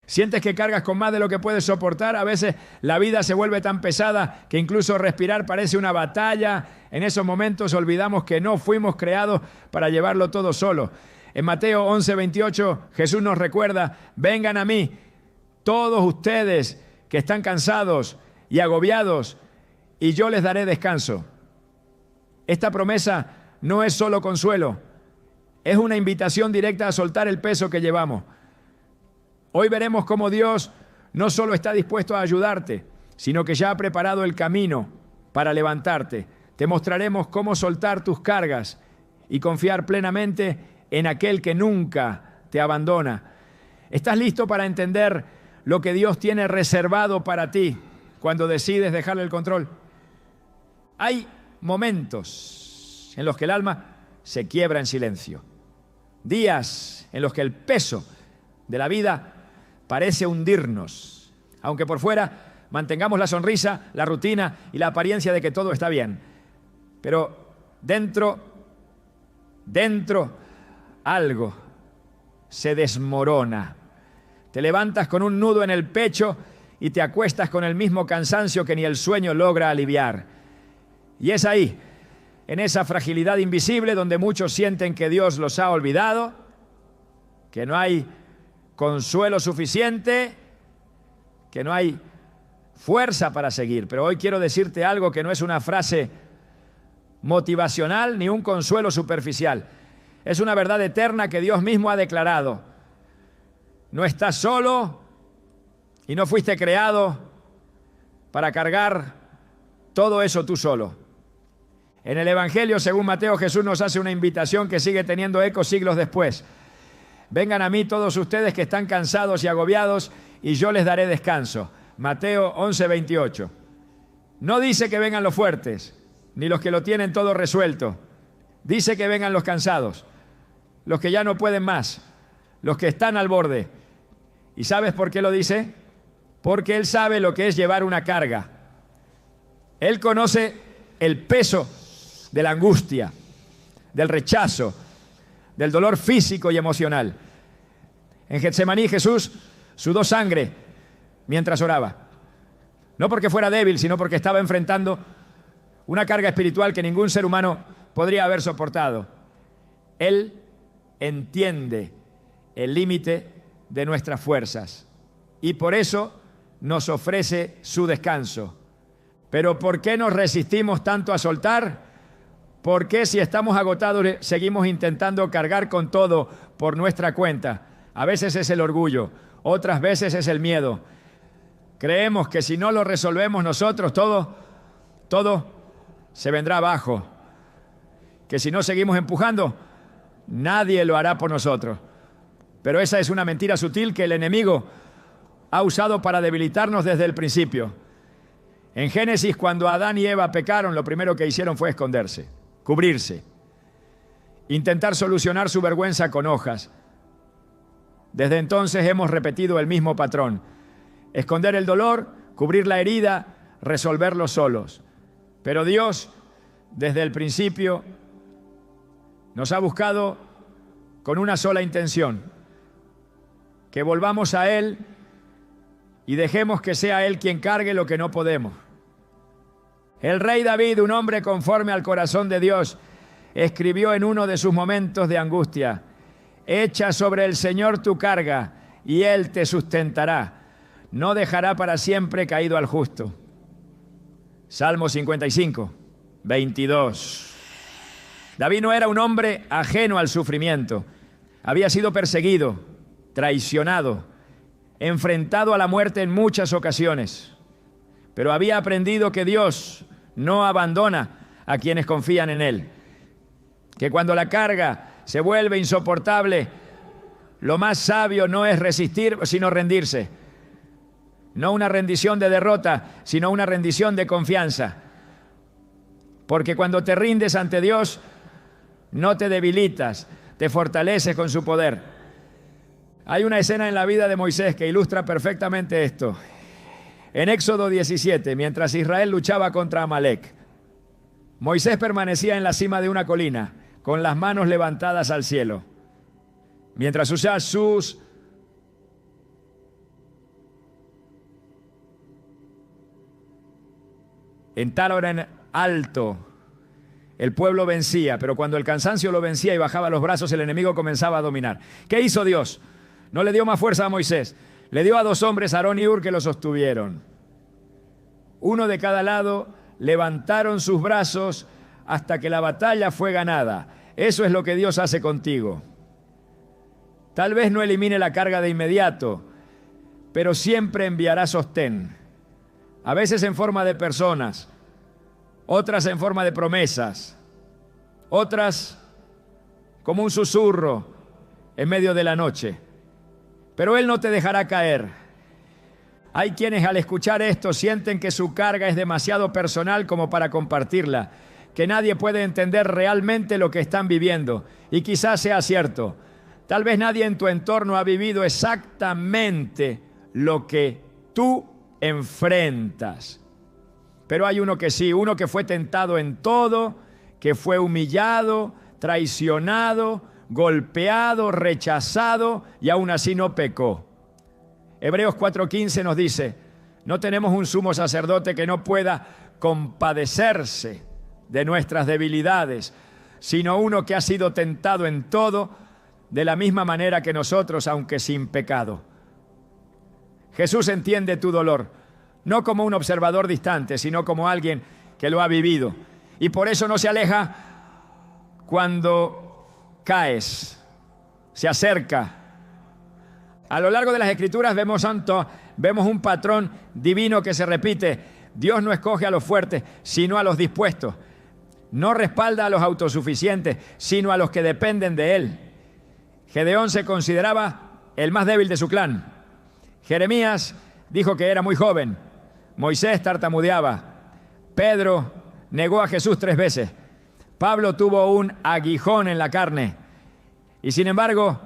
Sientes que cargas con más de lo que puedes soportar. A veces la vida se vuelve tan pesada que incluso respirar parece una batalla. En esos momentos olvidamos que no fuimos creados para llevarlo todo solo. En Mateo 11:28 Jesús nos recuerda: vengan a mí todos ustedes que están cansados y agobiados, y yo les daré descanso. Esta promesa no es solo consuelo, es una invitación directa a soltar el peso que llevamos. Hoy veremos cómo Dios no solo está dispuesto a ayudarte, sino que ya ha preparado el camino para levantarte. Te mostraremos cómo soltar tus cargas y confiar plenamente en aquel que nunca te abandona. ¿Estás listo para entender lo que Dios tiene reservado para ti cuando decides dejarle el control? Hay momentos en los que el alma se quiebra en silencio. Días en los que el peso de la vida parece hundirnos, aunque por fuera mantengamos la sonrisa, la rutina y la apariencia de que todo está bien. Pero dentro, algo se desmorona. Te levantas con un nudo en el pecho y te acuestas con el mismo cansancio que ni el sueño logra aliviar. Y es ahí, en esa fragilidad invisible, donde muchos sienten que Dios los ha olvidado, que no hay consuelo suficiente, que no hay fuerza para seguir. Pero hoy quiero decirte algo que no es una frase motivacional ni un consuelo superficial. Es una verdad eterna que Dios mismo ha declarado. No estás solo y no fuiste creado para cargar todo eso tú solo. En el Evangelio, según Mateo, Jesús nos hace una invitación que sigue teniendo eco siglos después. Vengan a mí todos ustedes que están cansados y agobiados y yo les daré descanso. Mateo 11:28. No dice que vengan los fuertes, ni los que lo tienen todo resuelto. Dice que vengan los cansados, los que ya no pueden más, los que están al borde. ¿Y sabes por qué lo dice? Porque Él sabe lo que es llevar una carga. Él conoce el peso de la angustia, del rechazo, del dolor físico y emocional. En Getsemaní Jesús sudó sangre mientras oraba. No porque fuera débil, sino porque estaba enfrentando una carga espiritual que ningún ser humano podría haber soportado. Él entiende el límite de nuestras fuerzas y por eso nos ofrece su descanso. Pero ¿por qué nos resistimos tanto a soltar? ¿Por qué si estamos agotados seguimos intentando cargar con todo por nuestra cuenta? A veces es el orgullo, otras veces es el miedo. Creemos que si no lo resolvemos nosotros, todo se vendrá abajo. Que si no seguimos empujando, nadie lo hará por nosotros. Pero esa es una mentira sutil que el enemigo ha usado para debilitarnos desde el principio. En Génesis, cuando Adán y Eva pecaron, lo primero que hicieron fue esconderse, cubrirse, intentar solucionar su vergüenza con hojas. Desde entonces hemos repetido el mismo patrón: esconder el dolor, cubrir la herida, resolverlo solos. Pero Dios, desde el principio, nos ha buscado con una sola intención: que volvamos a Él y dejemos que sea Él quien cargue lo que no podemos. El rey David, un hombre conforme al corazón de Dios, escribió en uno de sus momentos de angustia: echa sobre el Señor tu carga y Él te sustentará. No dejará para siempre caído al justo. Salmo 55, 22. David no era un hombre ajeno al sufrimiento. Había sido perseguido, traicionado, enfrentado a la muerte en muchas ocasiones. Pero había aprendido que Dios no abandona a quienes confían en Él. Que cuando la carga se vuelve insoportable, lo más sabio no es resistir, sino rendirse. No una rendición de derrota, sino una rendición de confianza. Porque cuando te rindes ante Dios, no te debilitas, te fortaleces con su poder. Hay una escena en la vida de Moisés que ilustra perfectamente esto. En Éxodo 17, mientras Israel luchaba contra Amalek, Moisés permanecía en la cima de una colina, con las manos levantadas al cielo, mientras usaba sus En tal hora en alto el pueblo vencía, pero cuando el cansancio lo vencía y bajaba los brazos, el enemigo comenzaba a dominar. ¿Qué hizo Dios? No le dio más fuerza a Moisés, le dio a 2 hombres, Aarón y Hur, que lo sostuvieron. Uno de cada lado, levantaron sus brazos hasta que la batalla fue ganada. Eso es lo que Dios hace contigo. Tal vez no elimine la carga de inmediato, pero siempre enviará sostén. A veces en forma de personas, otras en forma de promesas, otras como un susurro en medio de la noche. Pero Él no te dejará caer. Hay quienes al escuchar esto sienten que su carga es demasiado personal como para compartirla, que nadie puede entender realmente lo que están viviendo. Y quizás sea cierto. Tal vez nadie en tu entorno ha vivido exactamente lo que tú enfrentas. Pero hay uno que sí, uno que fue tentado en todo, que fue humillado, traicionado, golpeado, rechazado y aún así no pecó. Hebreos 4:15 nos dice, no tenemos un sumo sacerdote que no pueda compadecerse de nuestras debilidades, sino uno que ha sido tentado en todo de la misma manera que nosotros, aunque sin pecado. Jesús entiende tu dolor, no como un observador distante, sino como alguien que lo ha vivido. Y por eso no se aleja cuando caes, se acerca. A lo largo de las Escrituras vemos un patrón divino que se repite. Dios no escoge a los fuertes, sino a los dispuestos. No respalda a los autosuficientes, sino a los que dependen de Él. Gedeón se consideraba el más débil de su clan. Jeremías dijo que era muy joven. Moisés tartamudeaba. Pedro negó a Jesús 3 veces. Pablo tuvo un aguijón en la carne. Y sin embargo,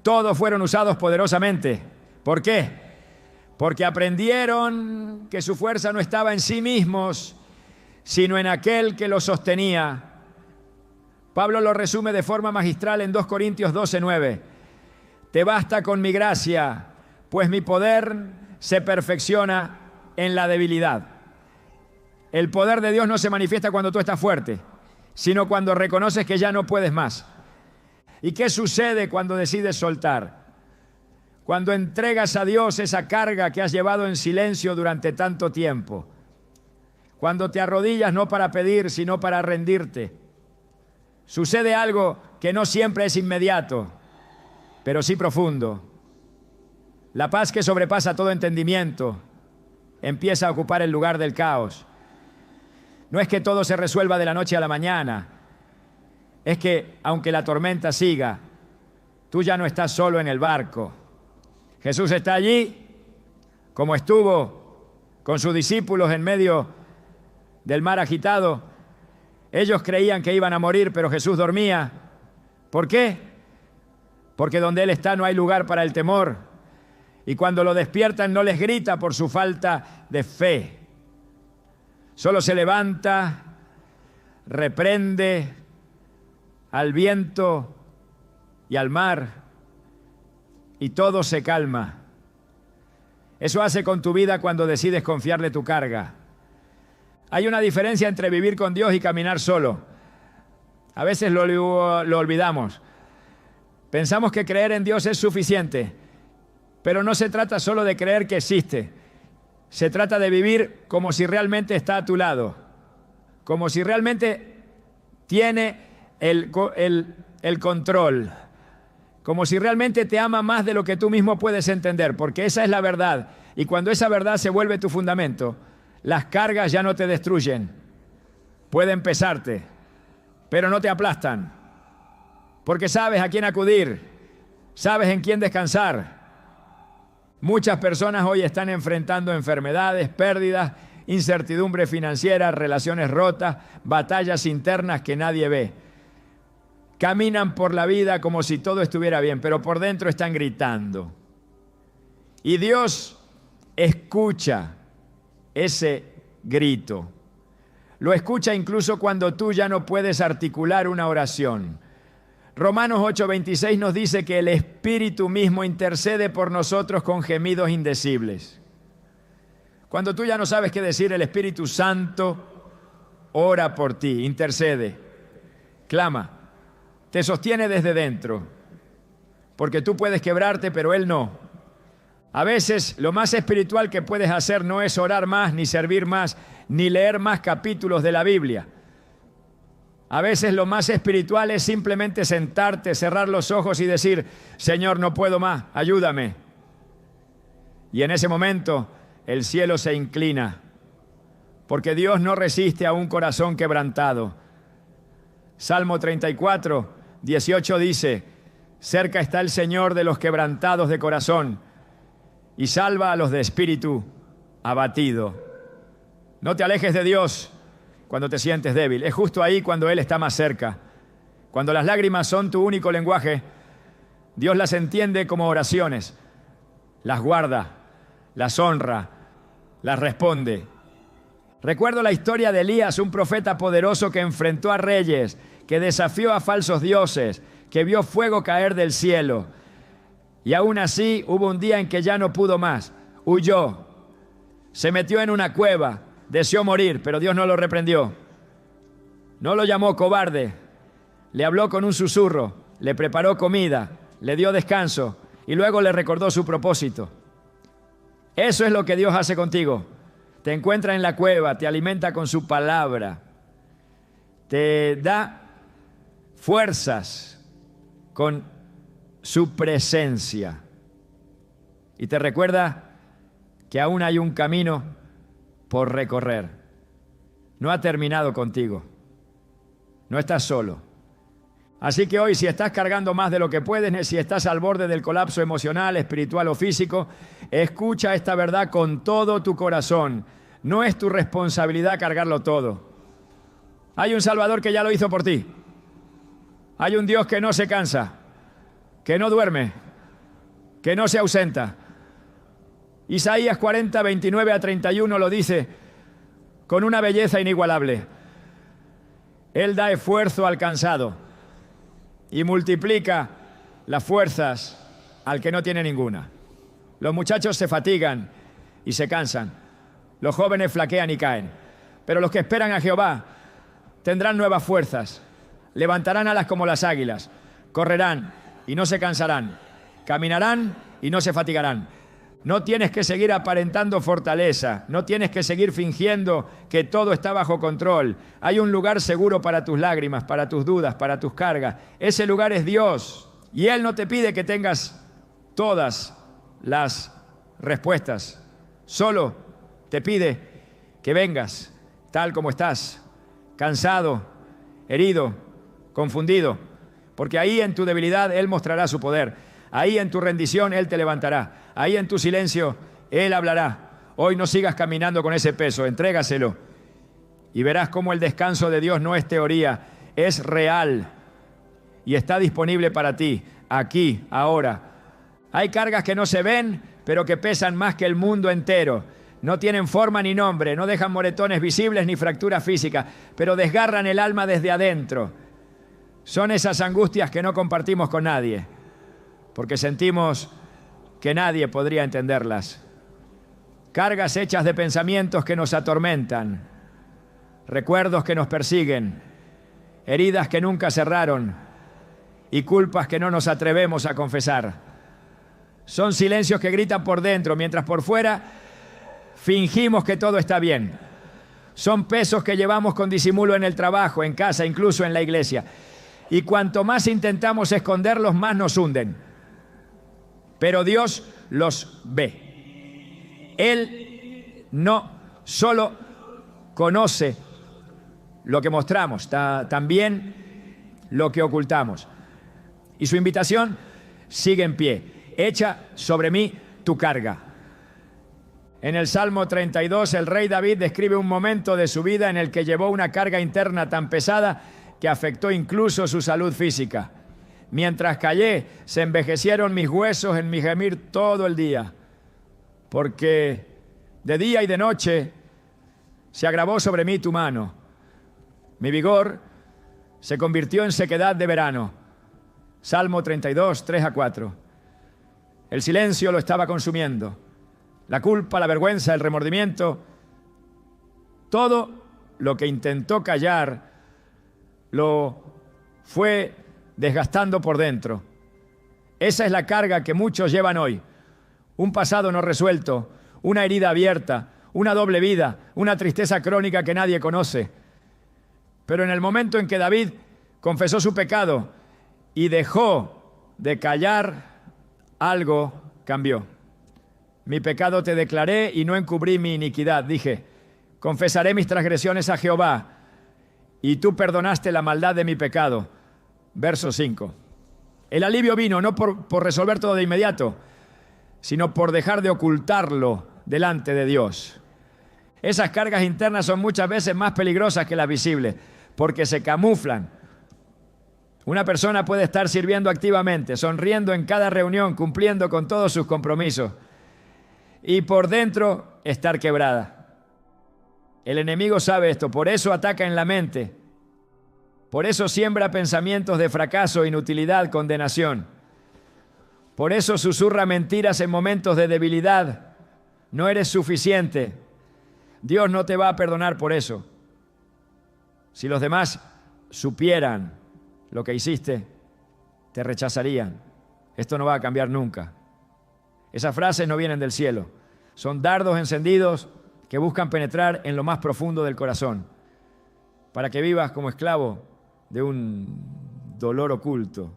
todos fueron usados poderosamente. ¿Por qué? Porque aprendieron que su fuerza no estaba en sí mismos, sino en aquel que los sostenía. Pablo lo resume de forma magistral en 2 Corintios 12:9. Te basta con mi gracia, pues mi poder se perfecciona en la debilidad. El poder de Dios no se manifiesta cuando tú estás fuerte, sino cuando reconoces que ya no puedes más. ¿Y qué sucede cuando decides soltar? Cuando entregas a Dios esa carga que has llevado en silencio durante tanto tiempo. Cuando te arrodillas no para pedir, sino para rendirte. Sucede algo que no siempre es inmediato, pero sí profundo. La paz que sobrepasa todo entendimiento empieza a ocupar el lugar del caos. No es que todo se resuelva de la noche a la mañana. Es que, aunque la tormenta siga, tú ya no estás solo en el barco. Jesús está allí, como estuvo con sus discípulos en medio del mar agitado. Ellos creían que iban a morir, pero Jesús dormía. ¿Por qué? Porque donde Él está no hay lugar para el temor. Y cuando lo despiertan no les grita por su falta de fe. Solo se levanta, reprende al viento y al mar, y todo se calma. Eso hace con tu vida cuando decides confiarle tu carga. Hay una diferencia entre vivir con Dios y caminar solo. A veces lo olvidamos. Pensamos que creer en Dios es suficiente, pero no se trata solo de creer que existe. Se trata de vivir como si realmente está a tu lado, como si realmente tiene el control, como si realmente te ama más de lo que tú mismo puedes entender, porque esa es la verdad. Y cuando esa verdad se vuelve tu fundamento, las cargas ya no te destruyen. Pueden pesarte, pero no te aplastan, porque sabes a quién acudir, sabes en quién descansar. Muchas personas hoy están enfrentando enfermedades, pérdidas, incertidumbre financiera, relaciones rotas, batallas internas que nadie ve. Caminan por la vida como si todo estuviera bien, pero por dentro están gritando. Y Dios escucha ese grito. Lo escucha incluso cuando tú ya no puedes articular una oración. Romanos 8:26 nos dice que el Espíritu mismo intercede por nosotros con gemidos indecibles. Cuando tú ya no sabes qué decir, el Espíritu Santo ora por ti, intercede, clama, te sostiene desde dentro, porque tú puedes quebrarte, pero Él no. A veces lo más espiritual que puedes hacer no es orar más, ni servir más, ni leer más capítulos de la Biblia. A veces lo más espiritual es simplemente sentarte, cerrar los ojos y decir, Señor, no puedo más, ayúdame. Y en ese momento el cielo se inclina, porque Dios no resiste a un corazón quebrantado. Salmo 34, 18 dice, cerca está el Señor de los quebrantados de corazón y salva a los de espíritu abatido. No te alejes de Dios cuando te sientes débil. Es justo ahí cuando Él está más cerca. Cuando las lágrimas son tu único lenguaje, Dios las entiende como oraciones, las guarda, las honra, las responde. Recuerdo la historia de Elías, un profeta poderoso que enfrentó a reyes, que desafió a falsos dioses, que vio fuego caer del cielo. Y aún así hubo un día en que ya no pudo más. Huyó, se metió en una cueva, deseó morir, pero Dios no lo reprendió. No lo llamó cobarde, le habló con un susurro, le preparó comida, le dio descanso y luego le recordó su propósito. Eso es lo que Dios hace contigo. Te encuentra en la cueva, te alimenta con su palabra, te da fuerzas con su presencia y te recuerda que aún hay un camino por recorrer. No ha terminado contigo, no estás solo. Así que hoy, si estás cargando más de lo que puedes, si estás al borde del colapso emocional, espiritual o físico, escucha esta verdad con todo tu corazón. No es tu responsabilidad cargarlo todo. Hay un Salvador que ya lo hizo por ti. Hay un Dios que no se cansa, que no duerme, que no se ausenta. Isaías 40, 29 a 31 lo dice con una belleza inigualable. Él da esfuerzo al cansado y multiplica las fuerzas al que no tiene ninguna. Los muchachos se fatigan y se cansan. Los jóvenes flaquean y caen. Pero los que esperan a Jehová tendrán nuevas fuerzas. Levantarán alas como las águilas. Correrán y no se cansarán. Caminarán y no se fatigarán. No tienes que seguir aparentando fortaleza. No tienes que seguir fingiendo que todo está bajo control. Hay un lugar seguro para tus lágrimas, para tus dudas, para tus cargas. Ese lugar es Dios. Y Él no te pide que tengas todas las respuestas. Solo te pide que vengas tal como estás, cansado, herido, confundido. Porque ahí en tu debilidad Él mostrará su poder. Ahí en tu rendición Él te levantará. Ahí en tu silencio Él hablará. Hoy no sigas caminando con ese peso, entrégaselo. Y verás cómo el descanso de Dios no es teoría, es real. Y está disponible para ti, aquí, ahora. Hay cargas que no se ven, pero que pesan más que el mundo entero. No tienen forma ni nombre, no dejan moretones visibles ni fracturas físicas, pero desgarran el alma desde adentro. Son esas angustias que no compartimos con nadie, porque sentimos que nadie podría entenderlas. Cargas hechas de pensamientos que nos atormentan, recuerdos que nos persiguen, heridas que nunca cerraron y culpas que no nos atrevemos a confesar. Son silencios que gritan por dentro, mientras por fuera fingimos que todo está bien. Son pesos que llevamos con disimulo en el trabajo, en casa, incluso en la iglesia. Y cuanto más intentamos esconderlos, más nos hunden. Pero Dios los ve. Él no solo conoce lo que mostramos, también lo que ocultamos. Y su invitación sigue en pie. Echa sobre mí tu carga. En el Salmo 32, el rey David describe un momento de su vida en el que llevó una carga interna tan pesada que afectó incluso su salud física. Mientras callé, se envejecieron mis huesos en mi gemir todo el día, porque de día y de noche se agravó sobre mí tu mano. Mi vigor se convirtió en sequedad de verano. Salmo 32, 3 a 4. El silencio lo estaba consumiendo. La culpa, la vergüenza, el remordimiento, todo lo que intentó callar, lo fue desgastando por dentro. Esa es la carga que muchos llevan hoy. Un pasado no resuelto, una herida abierta, una doble vida, una tristeza crónica que nadie conoce. Pero en el momento en que David confesó su pecado y dejó de callar, algo cambió. Mi pecado te declaré y no encubrí mi iniquidad. Dije, confesaré mis transgresiones a Jehová y tú perdonaste la maldad de mi pecado. Verso 5. El alivio vino no por resolver todo de inmediato, sino por dejar de ocultarlo delante de Dios. Esas cargas internas son muchas veces más peligrosas que las visibles, porque se camuflan. Una persona puede estar sirviendo activamente, sonriendo en cada reunión, cumpliendo con todos sus compromisos, y por dentro estar quebrada. El enemigo sabe esto, por eso ataca en la mente. Por eso siembra pensamientos de fracaso, inutilidad, condenación. Por eso susurra mentiras en momentos de debilidad. No eres suficiente. Dios no te va a perdonar por eso. Si los demás supieran lo que hiciste, te rechazarían. Esto no va a cambiar nunca. Esas frases no vienen del cielo. Son dardos encendidos que buscan penetrar en lo más profundo del corazón, para que vivas como esclavo de un dolor oculto.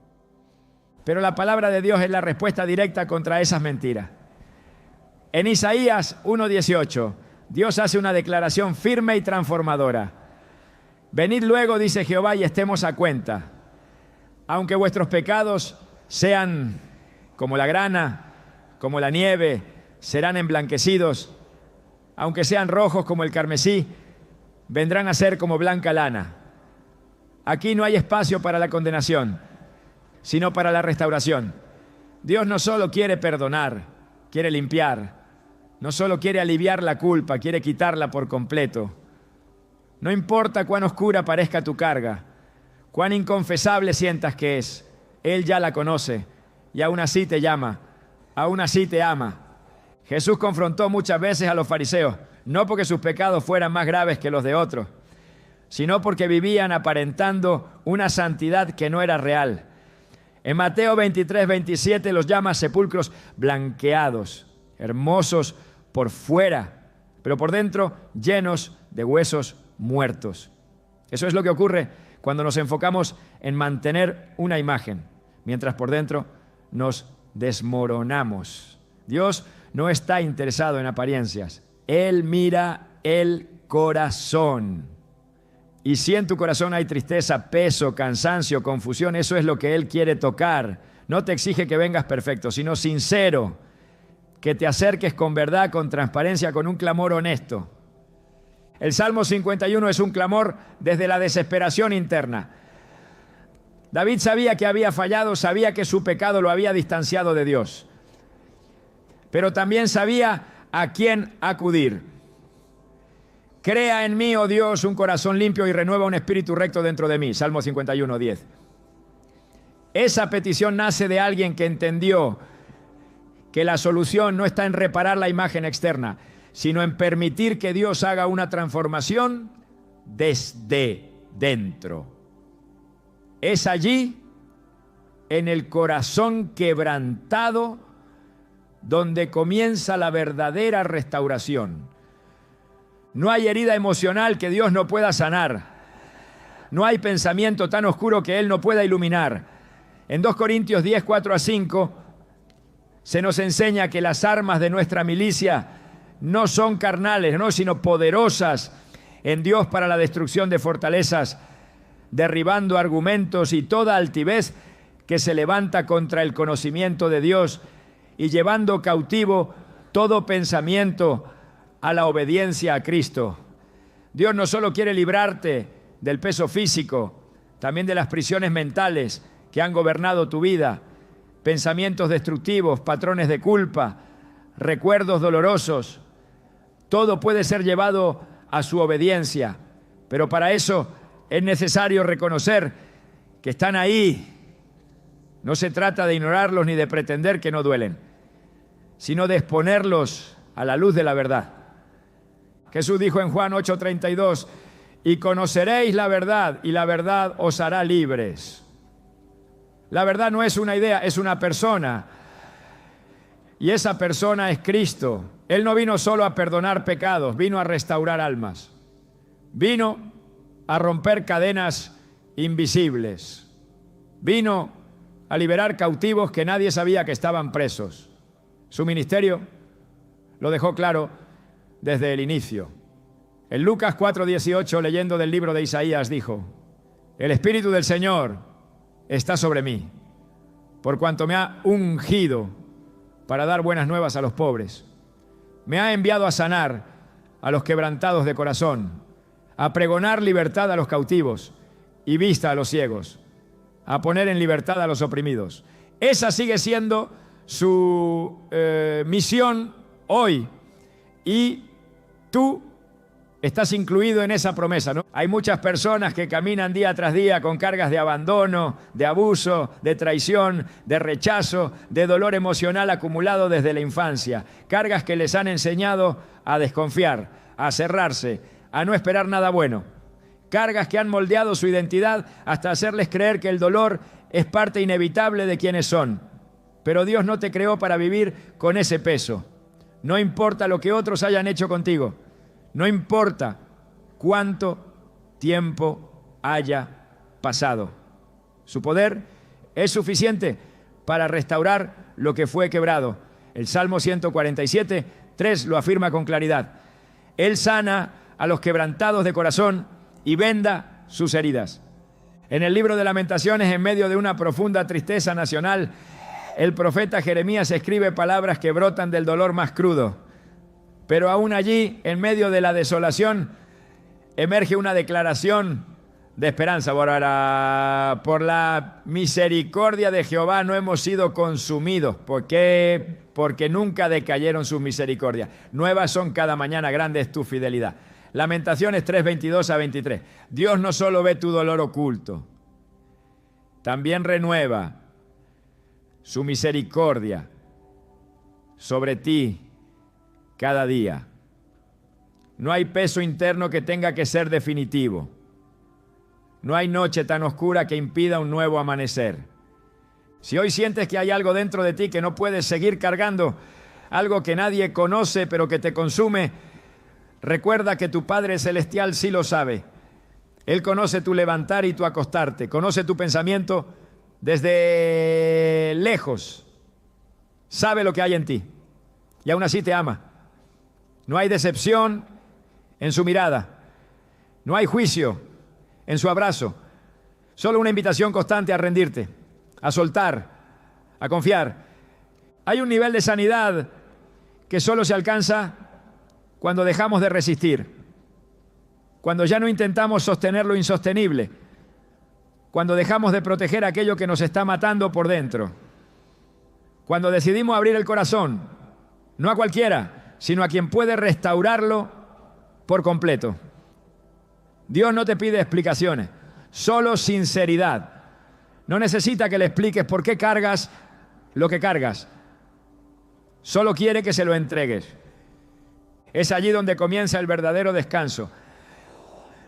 Pero la palabra de Dios es la respuesta directa contra esas mentiras. En Isaías 1:18, Dios hace una declaración firme y transformadora. Venid luego, dice Jehová, y estemos a cuenta. Aunque vuestros pecados sean como la grana, como la nieve, serán emblanquecidos. Aunque sean rojos como el carmesí, vendrán a ser como blanca lana. Aquí no hay espacio para la condenación, sino para la restauración. Dios no solo quiere perdonar, quiere limpiar. No solo quiere aliviar la culpa, quiere quitarla por completo. No importa cuán oscura parezca tu carga, cuán inconfesable sientas que es, Él ya la conoce y aún así te llama, aún así te ama. Jesús confrontó muchas veces a los fariseos, no porque sus pecados fueran más graves que los de otros, sino porque vivían aparentando una santidad que no era real. En Mateo 23:27 los llama sepulcros blanqueados, hermosos por fuera, pero por dentro llenos de huesos muertos. Eso es lo que ocurre cuando nos enfocamos en mantener una imagen, mientras por dentro nos desmoronamos. Dios no está interesado en apariencias. Él mira el corazón. Y si en tu corazón hay tristeza, peso, cansancio, confusión, eso es lo que Él quiere tocar. No te exige que vengas perfecto, sino sincero, que te acerques con verdad, con transparencia, con un clamor honesto. El Salmo 51 es un clamor desde la desesperación interna. David sabía que había fallado, sabía que su pecado lo había distanciado de Dios, pero también sabía a quién acudir. Crea en mí, oh Dios, un corazón limpio y renueva un espíritu recto dentro de mí. Salmo 51:10. Esa petición nace de alguien que entendió que la solución no está en reparar la imagen externa, sino en permitir que Dios haga una transformación desde dentro. Es allí, en el corazón quebrantado, donde comienza la verdadera restauración. No hay herida emocional que Dios no pueda sanar. No hay pensamiento tan oscuro que Él no pueda iluminar. En 2 Corintios 10, 4-5, se nos enseña que las armas de nuestra milicia no son carnales, no, sino poderosas en Dios para la destrucción de fortalezas, derribando argumentos y toda altivez que se levanta contra el conocimiento de Dios y llevando cautivo todo pensamiento a la obediencia a Cristo. Dios no solo quiere librarte del peso físico, también de las prisiones mentales que han gobernado tu vida, pensamientos destructivos, patrones de culpa, recuerdos dolorosos. Todo puede ser llevado a su obediencia, pero para eso es necesario reconocer que están ahí. No se trata de ignorarlos ni de pretender que no duelen, sino de exponerlos a la luz de la verdad. Jesús dijo en Juan 8:32, y conoceréis la verdad, y la verdad os hará libres. La verdad no es una idea, es una persona. Y esa persona es Cristo. Él no vino solo a perdonar pecados, vino a restaurar almas. Vino a romper cadenas invisibles. Vino a liberar cautivos que nadie sabía que estaban presos. Su ministerio lo dejó claro desde el inicio. En Lucas 4:18, leyendo del libro de Isaías, dijo: el Espíritu del Señor está sobre mí, por cuanto me ha ungido para dar buenas nuevas a los pobres. Me ha enviado a sanar a los quebrantados de corazón, a pregonar libertad a los cautivos y vista a los ciegos, a poner en libertad a los oprimidos. Esa sigue siendo su misión hoy, y tú estás incluido en esa promesa, ¿no? Hay muchas personas que caminan día tras día con cargas de abandono, de abuso, de traición, de rechazo, de dolor emocional acumulado desde la infancia. Cargas que les han enseñado a desconfiar, a cerrarse, a no esperar nada bueno. Cargas que han moldeado su identidad hasta hacerles creer que el dolor es parte inevitable de quienes son. Pero Dios no te creó para vivir con ese peso. No importa lo que otros hayan hecho contigo. No importa cuánto tiempo haya pasado. Su poder es suficiente para restaurar lo que fue quebrado. El Salmo 147, 3 lo afirma con claridad. Él sana a los quebrantados de corazón y venda sus heridas. En el libro de Lamentaciones, en medio de una profunda tristeza nacional, el profeta Jeremías escribe palabras que brotan del dolor más crudo. Pero aún allí, en medio de la desolación, emerge una declaración de esperanza. Por la misericordia de Jehová no hemos sido consumidos. ¿Por qué? Porque nunca decayeron sus misericordias. Nuevas son cada mañana, grande es tu fidelidad. Lamentaciones 3:22-23. Dios no solo ve tu dolor oculto, también renueva su misericordia sobre ti cada día. No hay peso interno que tenga que ser definitivo. No hay noche tan oscura que impida un nuevo amanecer. Si hoy sientes que hay algo dentro de ti que no puedes seguir cargando, algo que nadie conoce pero que te consume, recuerda que tu Padre Celestial sí lo sabe. Él conoce tu levantar y tu acostarte, conoce tu pensamiento desde lejos, sabe lo que hay en ti y aún así te ama. No hay decepción en su mirada, no hay juicio en su abrazo, solo una invitación constante a rendirte, a soltar, a confiar. Hay un nivel de sanidad que solo se alcanza cuando dejamos de resistir, cuando ya no intentamos sostener lo insostenible, cuando dejamos de proteger aquello que nos está matando por dentro, cuando decidimos abrir el corazón, no a cualquiera, sino a quien puede restaurarlo por completo. Dios no te pide explicaciones, solo sinceridad. No necesita que le expliques por qué cargas lo que cargas. Solo quiere que se lo entregues. Es allí donde comienza el verdadero descanso.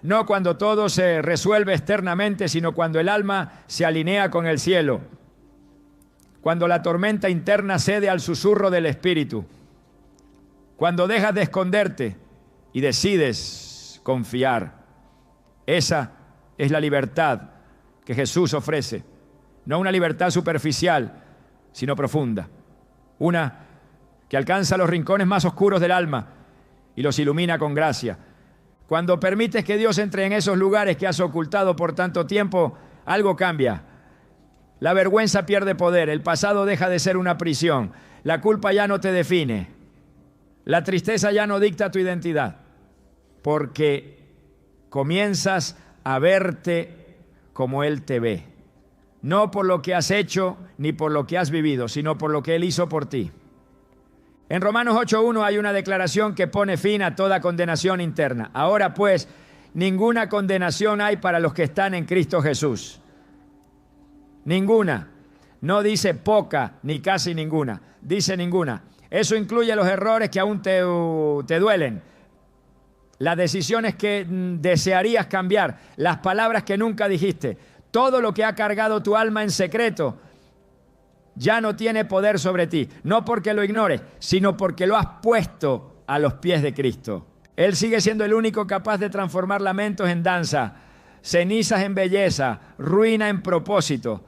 No cuando todo se resuelve externamente, sino cuando el alma se alinea con el cielo. Cuando la tormenta interna cede al susurro del Espíritu. Cuando dejas de esconderte y decides confiar. Esa es la libertad que Jesús ofrece. No una libertad superficial, sino profunda. Una que alcanza los rincones más oscuros del alma y los ilumina con gracia. Cuando permites que Dios entre en esos lugares que has ocultado por tanto tiempo, algo cambia. La vergüenza pierde poder, el pasado deja de ser una prisión, la culpa ya no te define, la tristeza ya no dicta tu identidad, porque comienzas a verte como Él te ve. No por lo que has hecho ni por lo que has vivido, sino por lo que Él hizo por ti. En Romanos 8:1 hay una declaración que pone fin a toda condenación interna. Ahora pues, ninguna condenación hay para los que están en Cristo Jesús. Ninguna. No dice poca ni casi ninguna. Dice ninguna. Eso incluye los errores que aún te duelen. las decisiones que desearías cambiar, las palabras que nunca dijiste, todo lo que ha cargado tu alma en secreto, ya no tiene poder sobre ti. No porque lo ignores, sino porque lo has puesto a los pies de Cristo. Él sigue siendo el único capaz de transformar lamentos en danza, cenizas en belleza, ruina en propósito.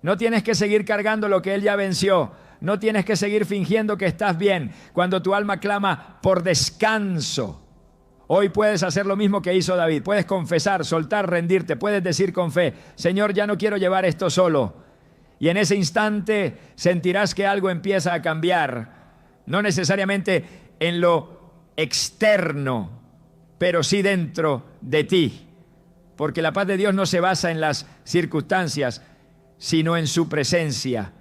No tienes que seguir cargando lo que Él ya venció. No tienes que seguir fingiendo que estás bien cuando tu alma clama por descanso. Hoy puedes hacer lo mismo que hizo David. Puedes confesar, soltar, rendirte. Puedes decir con fe: Señor, ya no quiero llevar esto solo. Y en ese instante sentirás que algo empieza a cambiar. No necesariamente en lo externo, pero sí dentro de ti. Porque la paz de Dios no se basa en las circunstancias, sino en su presencia.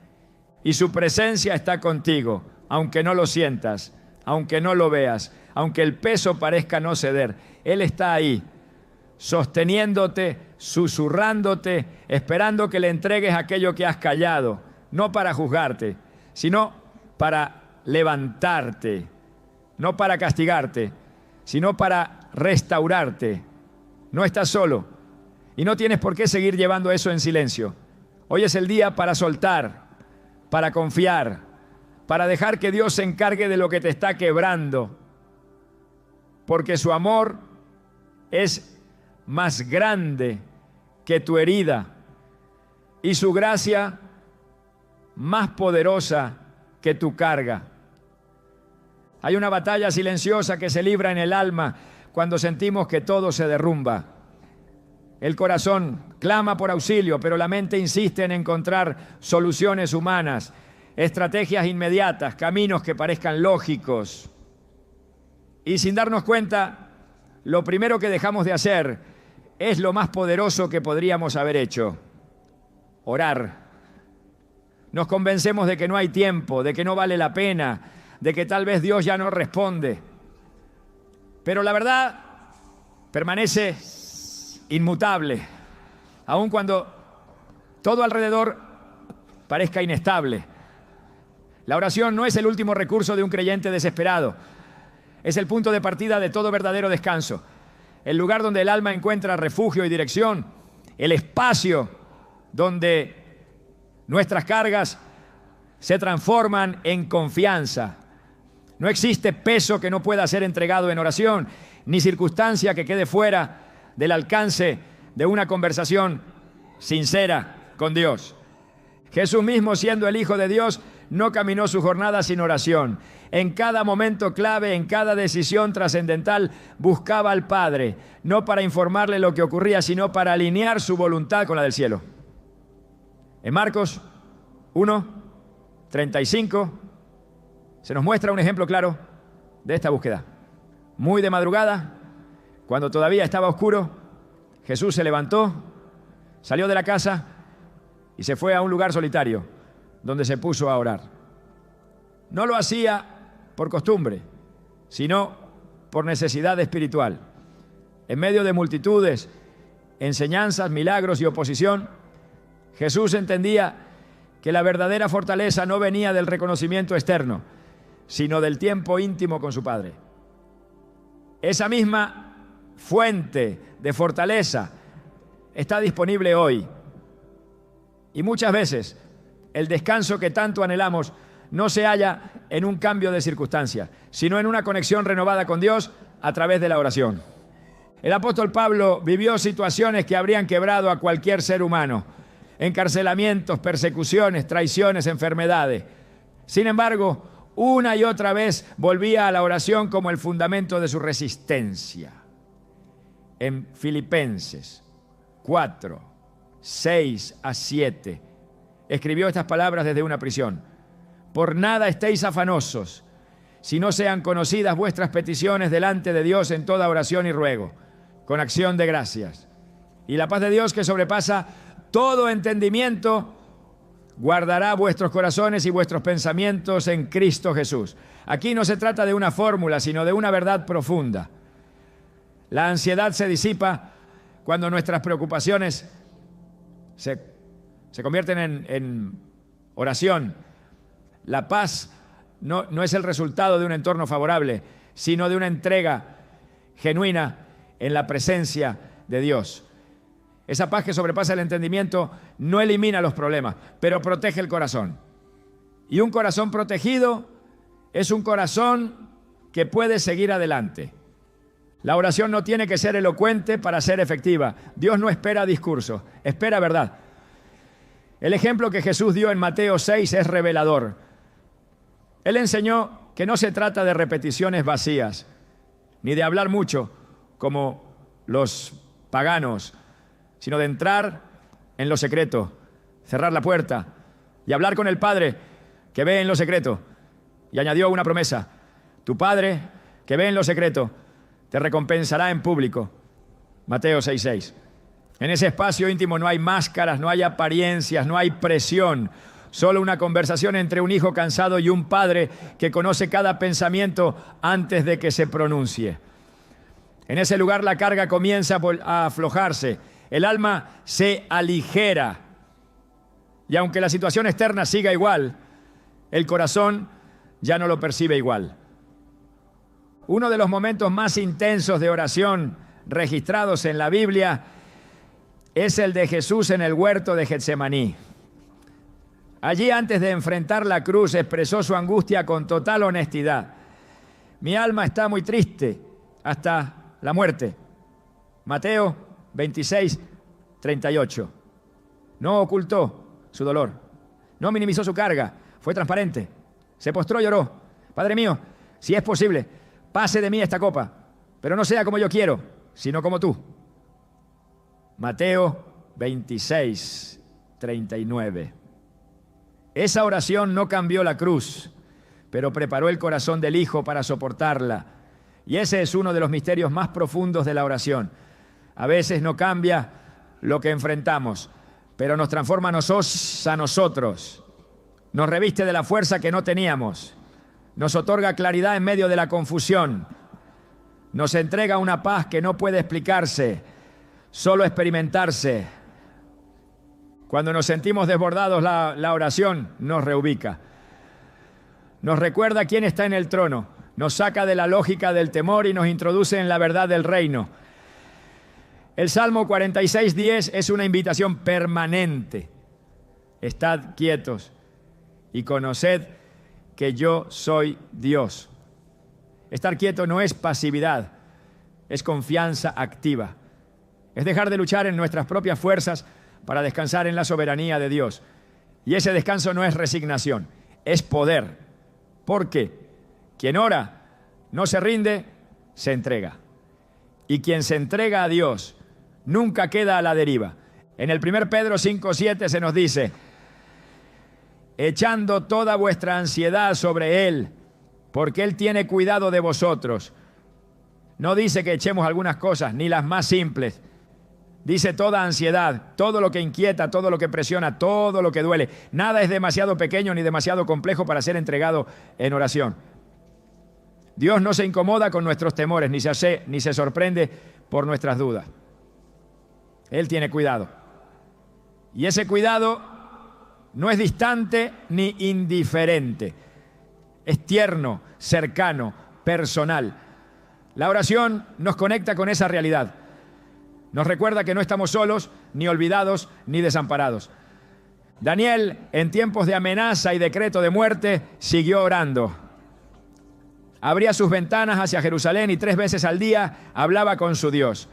Y su presencia está contigo, aunque no lo sientas, aunque no lo veas, aunque el peso parezca no ceder. Él está ahí, sosteniéndote, susurrándote, esperando que le entregues aquello que has callado, no para juzgarte, sino para levantarte, no para castigarte, sino para restaurarte. No estás solo y no tienes por qué seguir llevando eso en silencio. Hoy es el día para soltar, para confiar, para dejar que Dios se encargue de lo que te está quebrando, porque su amor es más grande que tu herida y su gracia más poderosa que tu carga. Hay una batalla silenciosa que se libra en el alma cuando sentimos que todo se derrumba. El corazón clama por auxilio, pero la mente insiste en encontrar soluciones humanas, estrategias inmediatas, caminos que parezcan lógicos. Y sin darnos cuenta, lo primero que dejamos de hacer es lo más poderoso que podríamos haber hecho: orar. Nos convencemos de que no hay tiempo, de que no vale la pena, de que tal vez Dios ya no responde. Pero la verdad permanece inmutable, aun cuando todo alrededor parezca inestable. La oración no es el último recurso de un creyente desesperado. Es el punto de partida de todo verdadero descanso. El lugar donde el alma encuentra refugio y dirección. El espacio donde nuestras cargas se transforman en confianza. No existe peso que no pueda ser entregado en oración, ni circunstancia que quede fuera del alcance de una conversación sincera con Dios. Jesús mismo, siendo el Hijo de Dios, no caminó su jornada sin oración. En cada momento clave, en cada decisión trascendental, buscaba al Padre, no para informarle lo que ocurría, sino para alinear su voluntad con la del cielo. En Marcos 1:35 se nos muestra un ejemplo claro de esta búsqueda. Muy de madrugada, cuando todavía estaba oscuro, Jesús se levantó, salió de la casa y se fue a un lugar solitario, donde se puso a orar. No lo hacía por costumbre, sino por necesidad espiritual. En medio de multitudes, enseñanzas, milagros y oposición, Jesús entendía que la verdadera fortaleza no venía del reconocimiento externo, sino del tiempo íntimo con su Padre. Esa misma fuente de fortaleza está disponible hoy. Y muchas veces el descanso que tanto anhelamos no se halla en un cambio de circunstancia, sino en una conexión renovada con Dios a través de la oración. El apóstol Pablo vivió situaciones que habrían quebrado a cualquier ser humano: encarcelamientos, persecuciones, traiciones, enfermedades. Sin embargo, una y otra vez volvía a la oración como el fundamento de su resistencia. En Filipenses 4:6-7 escribió estas palabras desde una prisión: por nada estéis afanosos, si no sean conocidas vuestras peticiones delante de Dios en toda oración y ruego, con acción de gracias. Y la paz de Dios, que sobrepasa todo entendimiento, guardará vuestros corazones y vuestros pensamientos en Cristo Jesús. Aquí no se trata de una fórmula, sino de una verdad profunda. La ansiedad se disipa cuando nuestras preocupaciones se convierten en oración. La paz no es el resultado de un entorno favorable, sino de una entrega genuina en la presencia de Dios. Esa paz que sobrepasa el entendimiento no elimina los problemas, pero protege el corazón. Y un corazón protegido es un corazón que puede seguir adelante. La oración no tiene que ser elocuente para ser efectiva. Dios no espera discursos, espera verdad. El ejemplo que Jesús dio en Mateo 6 es revelador. Él enseñó que no se trata de repeticiones vacías, ni de hablar mucho como los paganos, sino de entrar en lo secreto, cerrar la puerta y hablar con el Padre que ve en lo secreto. Y añadió una promesa: tu Padre que ve en lo secreto te recompensará en público. Mateo 6:6. En ese espacio íntimo no hay máscaras, no hay apariencias, no hay presión. Solo una conversación entre un hijo cansado y un padre que conoce cada pensamiento antes de que se pronuncie. En ese lugar la carga comienza a aflojarse. El alma se aligera. Y aunque la situación externa siga igual, el corazón ya no lo percibe igual. Uno de los momentos más intensos de oración registrados en la Biblia es el de Jesús en el huerto de Getsemaní. Allí, antes de enfrentar la cruz, expresó su angustia con total honestidad. Mi alma está muy triste hasta la muerte. Mateo 26:38. No ocultó su dolor, no minimizó su carga, fue transparente. Se postró y lloró. Padre mío, si es posible, pase de mí esta copa, pero no sea como yo quiero, sino como tú. Mateo 26:39. Esa oración no cambió la cruz, pero preparó el corazón del Hijo para soportarla. Y ese es uno de los misterios más profundos de la oración. A veces no cambia lo que enfrentamos, pero nos transforma a nosotros. Nos reviste de la fuerza que no teníamos. Nos otorga claridad en medio de la confusión. Nos entrega una paz que no puede explicarse, solo experimentarse. Cuando nos sentimos desbordados, la oración nos reubica. Nos recuerda quién está en el trono. Nos saca de la lógica del temor y nos introduce en la verdad del reino. El Salmo 46:10 es una invitación permanente. Estad quietos y conoced que yo soy Dios. Estar quieto no es pasividad, es confianza activa. Es dejar de luchar en nuestras propias fuerzas para descansar en la soberanía de Dios. Y ese descanso no es resignación, es poder. Porque quien ora no se rinde, se entrega. Y quien se entrega a Dios nunca queda a la deriva. En el 1 Pedro 5:7 se nos dice: echando toda vuestra ansiedad sobre Él, porque Él tiene cuidado de vosotros. No dice que echemos algunas cosas, ni las más simples. Dice toda ansiedad, todo lo que inquieta, todo lo que presiona, todo lo que duele. Nada es demasiado pequeño ni demasiado complejo para ser entregado en oración. Dios no se incomoda con nuestros temores, ni se sorprende por nuestras dudas. Él tiene cuidado. Y ese cuidado no es distante ni indiferente. Es tierno, cercano, personal. La oración nos conecta con esa realidad. Nos recuerda que no estamos solos, ni olvidados, ni desamparados. Daniel, en tiempos de amenaza y decreto de muerte, siguió orando. Abría sus ventanas hacia Jerusalén y 3 veces al día hablaba con su Dios.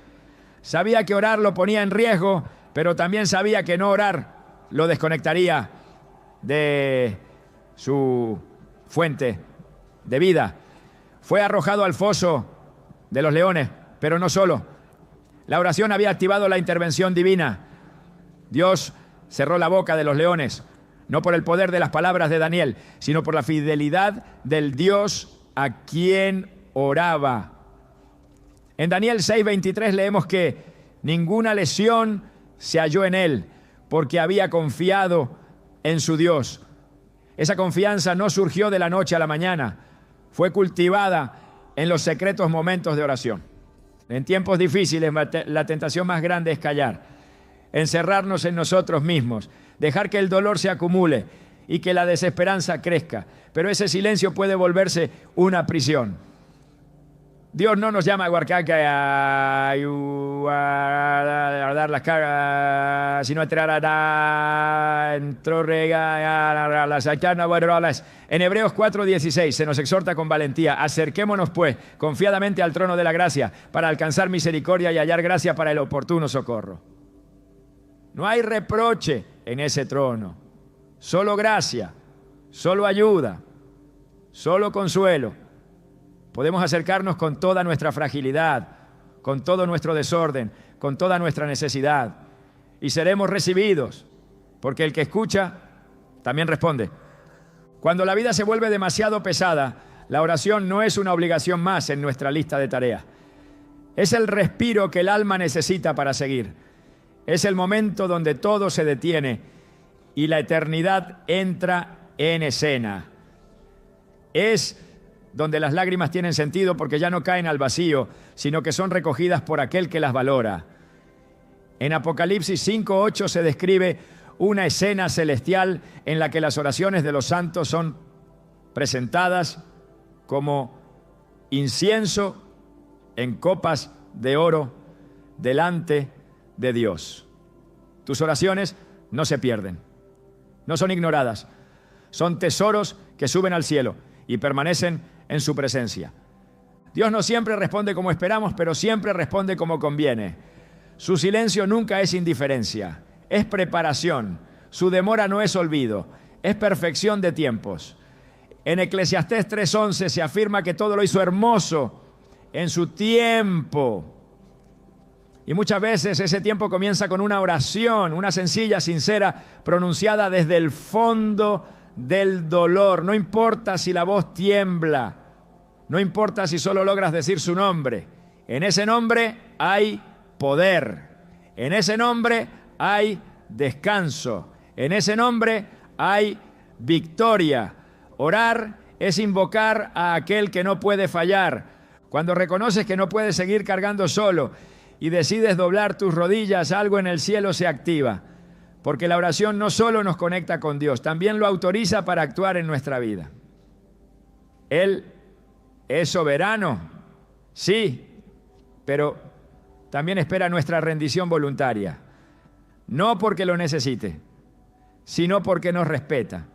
Sabía que orar lo ponía en riesgo, pero también sabía que no orar lo desconectaría de su fuente de vida. Fue arrojado al foso de los leones, pero no solo. La oración había activado la intervención divina. Dios cerró la boca de los leones, no por el poder de las palabras de Daniel, sino por la fidelidad del Dios a quien oraba. En Daniel 6:23 leemos que ninguna lesión se halló en él, porque había confiado en su Dios. Esa confianza no surgió de la noche a la mañana, fue cultivada en los secretos momentos de oración. En tiempos difíciles, la tentación más grande es callar, encerrarnos en nosotros mismos, dejar que el dolor se acumule y que la desesperanza crezca. Pero ese silencio puede volverse una prisión. Dios no nos llama a dar las cargas, sino a tirar en Hebreos 4:16 se nos exhorta con valentía: acerquémonos pues confiadamente al trono de la gracia para alcanzar misericordia y hallar gracia para el oportuno socorro. No hay reproche en ese trono, solo gracia, solo ayuda, solo consuelo. Podemos acercarnos con toda nuestra fragilidad, con todo nuestro desorden, con toda nuestra necesidad, y seremos recibidos, porque el que escucha también responde. Cuando la vida se vuelve demasiado pesada, la oración no es una obligación más en nuestra lista de tareas. Es el respiro que el alma necesita para seguir. Es el momento donde todo se detiene y la eternidad entra en escena. Es donde las lágrimas tienen sentido porque ya no caen al vacío, sino que son recogidas por aquel que las valora. En Apocalipsis 5:8 se describe una escena celestial en la que las oraciones de los santos son presentadas como incienso en copas de oro delante de Dios. Tus oraciones no se pierden, no son ignoradas, son tesoros que suben al cielo y permanecen en su presencia. Dios no siempre responde como esperamos, pero siempre responde como conviene. Su silencio nunca es indiferencia, es preparación. Su demora no es olvido, es perfección de tiempos. En Eclesiastés 3:11 se afirma que todo lo hizo hermoso en su tiempo. Y muchas veces ese tiempo comienza con una oración, una sencilla, sincera, pronunciada desde el fondo del dolor. No importa si la voz tiembla, no importa si solo logras decir su nombre. En ese nombre hay poder. En ese nombre hay descanso. En ese nombre hay victoria. Orar es invocar a aquel que no puede fallar. Cuando reconoces que no puedes seguir cargando solo y decides doblar tus rodillas, algo en el cielo se activa. Porque la oración no solo nos conecta con Dios, también lo autoriza para actuar en nuestra vida. Él es soberano, sí, pero también espera nuestra rendición voluntaria. No porque lo necesite, sino porque nos respeta.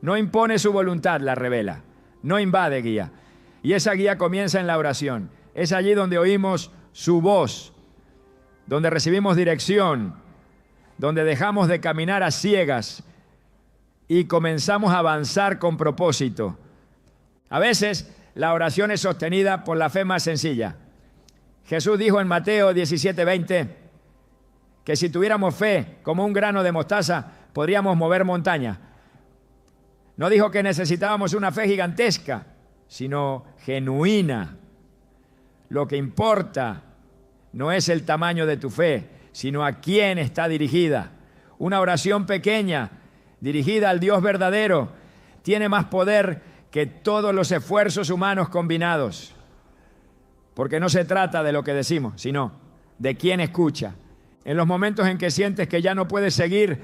No impone su voluntad, la revela. No invade, guía. Y esa guía comienza en la oración. Es allí donde oímos su voz, donde recibimos dirección, donde dejamos de caminar a ciegas y comenzamos a avanzar con propósito. A veces la oración es sostenida por la fe más sencilla. Jesús dijo en Mateo 17:20 que si tuviéramos fe como un grano de mostaza, podríamos mover montaña. No dijo que necesitábamos una fe gigantesca, sino genuina. Lo que importa no es el tamaño de tu fe, sino a quién está dirigida. Una oración pequeña, dirigida al Dios verdadero, tiene más poder que todos los esfuerzos humanos combinados. Porque no se trata de lo que decimos, sino de quién escucha. En los momentos en que sientes que ya no puedes seguir,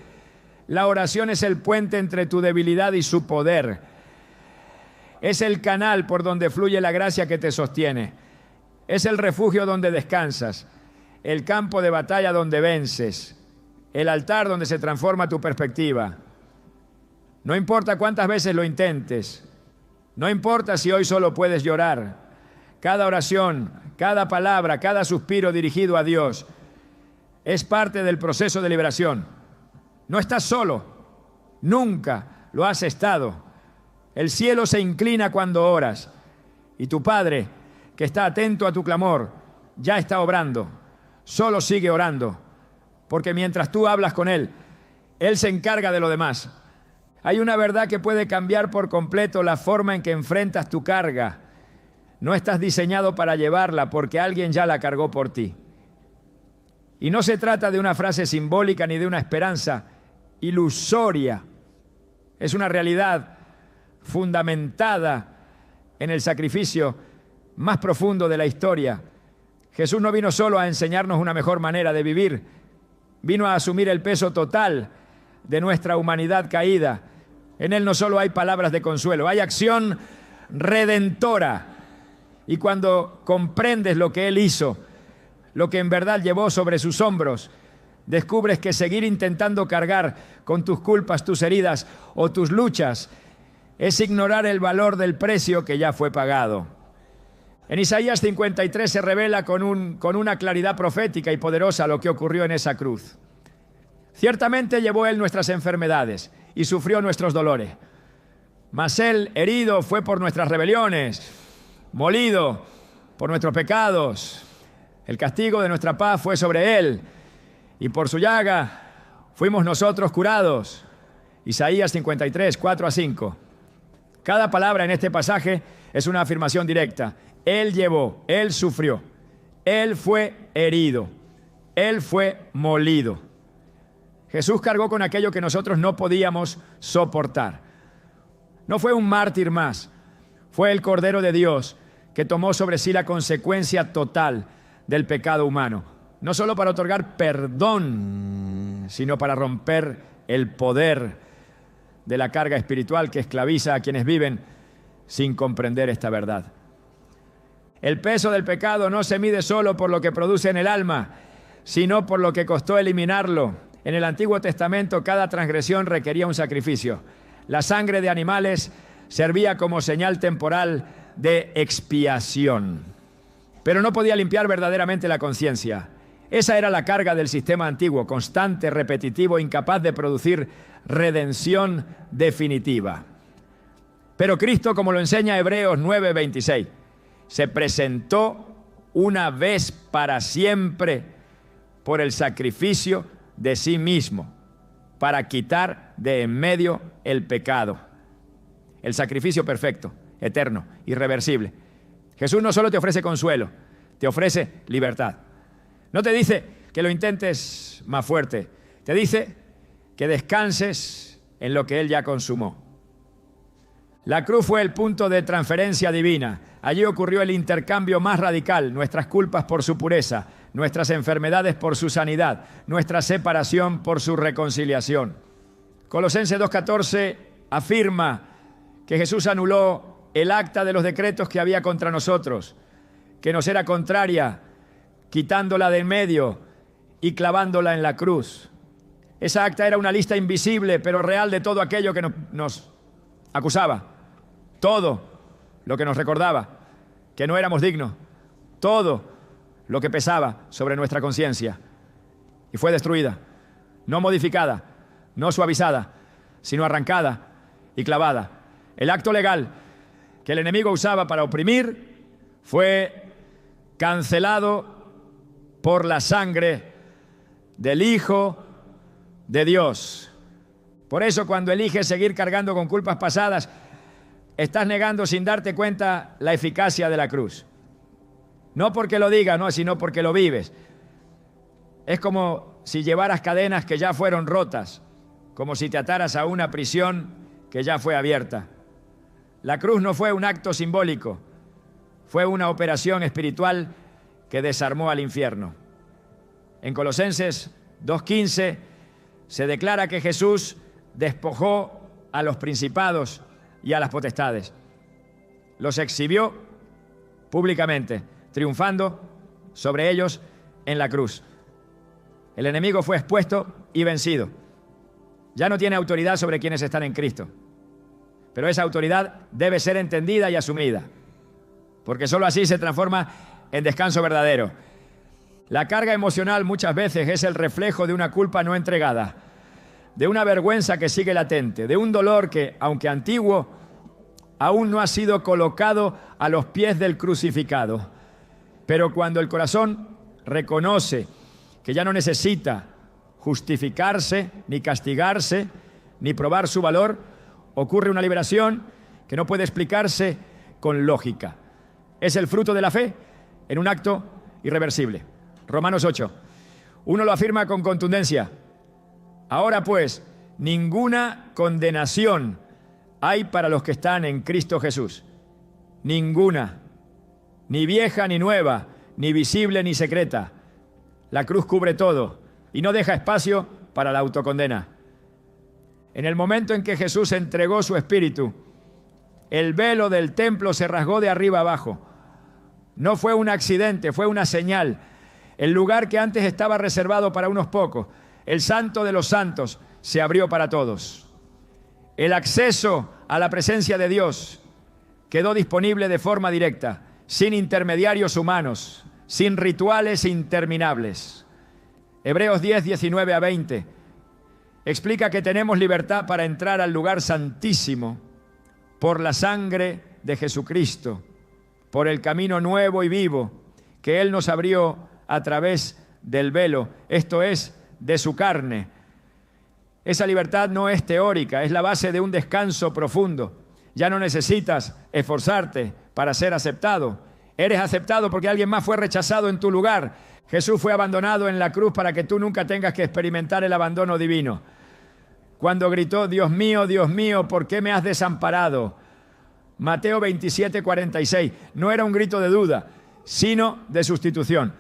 la oración es el puente entre tu debilidad y su poder. Es el canal por donde fluye la gracia que te sostiene. Es el refugio donde descansas, el campo de batalla donde vences, el altar donde se transforma tu perspectiva. No importa cuántas veces lo intentes, no importa si hoy solo puedes llorar. Cada oración, cada palabra, cada suspiro dirigido a Dios es parte del proceso de liberación. No estás solo, nunca lo has estado. El cielo se inclina cuando oras y tu Padre, que está atento a tu clamor, ya está obrando. Solo sigue orando, porque mientras tú hablas con Él, Él se encarga de lo demás. Hay una verdad que puede cambiar por completo la forma en que enfrentas tu carga. No estás diseñado para llevarla porque alguien ya la cargó por ti. Y no se trata de una frase simbólica ni de una esperanza ilusoria. Es una realidad fundamentada en el sacrificio más profundo de la historia. Jesús no vino solo a enseñarnos una mejor manera de vivir, vino a asumir el peso total de nuestra humanidad caída. En Él no solo hay palabras de consuelo, hay acción redentora. Y cuando comprendes lo que Él hizo, lo que en verdad llevó sobre sus hombros, descubres que seguir intentando cargar con tus culpas, tus heridas o tus luchas es ignorar el valor del precio que ya fue pagado. En Isaías 53 se revela con una claridad profética y poderosa lo que ocurrió en esa cruz. Ciertamente llevó Él nuestras enfermedades y sufrió nuestros dolores. Mas Él, herido, fue por nuestras rebeliones, molido por nuestros pecados. El castigo de nuestra paz fue sobre Él, y por su llaga fuimos nosotros curados. Isaías 53, 4-5. Cada palabra en este pasaje es una afirmación directa. Él llevó, Él sufrió, Él fue herido, Él fue molido. Jesús cargó con aquello que nosotros no podíamos soportar. No fue un mártir más, fue el Cordero de Dios que tomó sobre sí la consecuencia total del pecado humano. No solo para otorgar perdón, sino para romper el poder de la carga espiritual que esclaviza a quienes viven sin comprender esta verdad. El peso del pecado no se mide solo por lo que produce en el alma, sino por lo que costó eliminarlo. En el Antiguo Testamento cada transgresión requería un sacrificio. La sangre de animales servía como señal temporal de expiación, pero no podía limpiar verdaderamente la conciencia. Esa era la carga del sistema antiguo, constante, repetitivo, incapaz de producir redención definitiva. Pero Cristo, como lo enseña Hebreos 9:26, se presentó una vez para siempre por el sacrificio de sí mismo, para quitar de en medio el pecado. El sacrificio perfecto, eterno, irreversible. Jesús no solo te ofrece consuelo, te ofrece libertad. No te dice que lo intentes más fuerte, te dice que descanses en lo que Él ya consumó. La cruz fue el punto de transferencia divina. Allí ocurrió el intercambio más radical, nuestras culpas por su pureza, nuestras enfermedades por su sanidad, nuestra separación por su reconciliación. Colosenses 2:14 afirma que Jesús anuló el acta de los decretos que había contra nosotros, que nos era contraria, quitándola de en medio y clavándola en la cruz. Esa acta era una lista invisible pero real de todo aquello que nos acusaba, todo lo que nos recordaba que no éramos dignos, todo lo que pesaba sobre nuestra conciencia, y fue destruida, no modificada, no suavizada, sino arrancada y clavada. El acto legal que el enemigo usaba para oprimir fue cancelado por la sangre del Hijo de Dios. Por eso, cuando eliges seguir cargando con culpas pasadas, estás negando sin darte cuenta la eficacia de la cruz. No porque lo digas, no, sino porque lo vives. Es como si llevaras cadenas que ya fueron rotas, como si te ataras a una prisión que ya fue abierta. La cruz no fue un acto simbólico, fue una operación espiritual que desarmó al infierno. En Colosenses 2:15 se declara que Jesús despojó a los principados y a las potestades. Los exhibió públicamente, triunfando sobre ellos en la cruz. El enemigo fue expuesto y vencido. Ya no tiene autoridad sobre quienes están en Cristo. Pero esa autoridad debe ser entendida y asumida, porque sólo así se transforma en descanso verdadero. La carga emocional muchas veces es el reflejo de una culpa no entregada, de una vergüenza que sigue latente, de un dolor que, aunque antiguo, aún no ha sido colocado a los pies del crucificado. Pero cuando el corazón reconoce que ya no necesita justificarse, ni castigarse, ni probar su valor, ocurre una liberación que no puede explicarse con lógica. Es el fruto de la fe en un acto irreversible. Romanos 8. Uno lo afirma con contundencia. Ahora pues, ninguna condenación hay para los que están en Cristo Jesús. Ninguna. Ni vieja ni nueva, ni visible ni secreta. La cruz cubre todo y no deja espacio para la autocondena. En el momento en que Jesús entregó su espíritu, el velo del templo se rasgó de arriba abajo. No fue un accidente, fue una señal. El lugar que antes estaba reservado para unos pocos, el santo de los santos, se abrió para todos. El acceso a la presencia de Dios quedó disponible de forma directa, sin intermediarios humanos, sin rituales interminables. Hebreos 10, 19 a 20 explica que tenemos libertad para entrar al lugar santísimo por la sangre de Jesucristo, por el camino nuevo y vivo que Él nos abrió a través del velo, esto es, de su carne. Esa libertad no es teórica, es la base de un descanso profundo. Ya no necesitas esforzarte para ser aceptado. Eres aceptado porque alguien más fue rechazado en tu lugar. Jesús fue abandonado en la cruz para que tú nunca tengas que experimentar el abandono divino. Cuando gritó, Dios mío, ¿por qué me has desamparado? Mateo 27, 46. No era un grito de duda, sino de sustitución.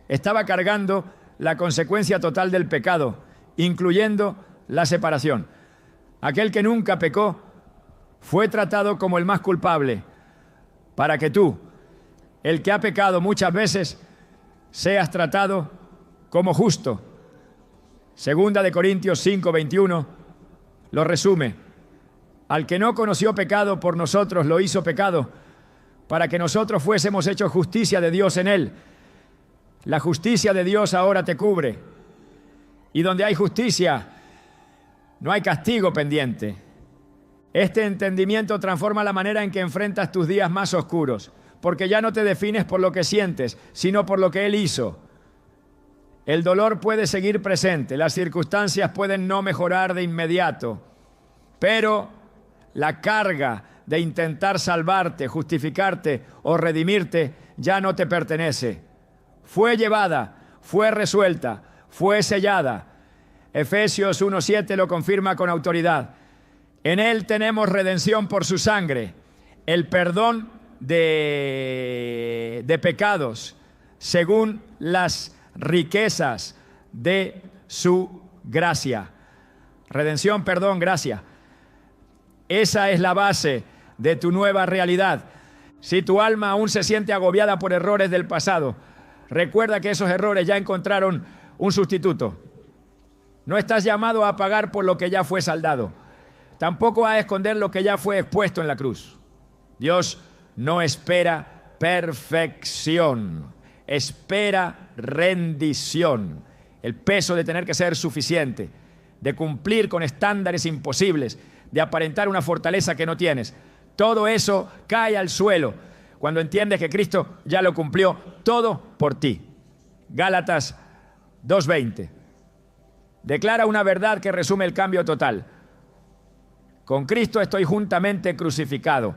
Estaba cargando la consecuencia total del pecado, incluyendo la separación. Aquel que nunca pecó fue tratado como el más culpable, para que tú, el que ha pecado muchas veces, seas tratado como justo. Segunda de Corintios 5, 21 lo resume. Al que no conoció pecado, por nosotros lo hizo pecado, para que nosotros fuésemos hechos justicia de Dios en él. La justicia de Dios ahora te cubre. Y donde hay justicia, no hay castigo pendiente. Este entendimiento transforma la manera en que enfrentas tus días más oscuros, porque ya no te defines por lo que sientes, sino por lo que Él hizo. El dolor puede seguir presente, las circunstancias pueden no mejorar de inmediato, pero la carga de intentar salvarte, justificarte o redimirte ya no te pertenece. Fue llevada, fue resuelta, fue sellada. Efesios 1:7 lo confirma con autoridad. En Él tenemos redención por su sangre, el perdón de pecados, según las riquezas de su gracia. Redención, perdón, gracia. Esa es la base de tu nueva realidad. Si tu alma aún se siente agobiada por errores del pasado, recuerda que esos errores ya encontraron un sustituto. No estás llamado a pagar por lo que ya fue saldado. Tampoco a esconder lo que ya fue expuesto en la cruz. Dios no espera perfección, espera rendición. El peso de tener que ser suficiente, de cumplir con estándares imposibles, de aparentar una fortaleza que no tienes. Todo eso cae al suelo cuando entiendes que Cristo ya lo cumplió todo por ti. Gálatas 2:20. Declara una verdad que resume el cambio total. Con Cristo estoy juntamente crucificado,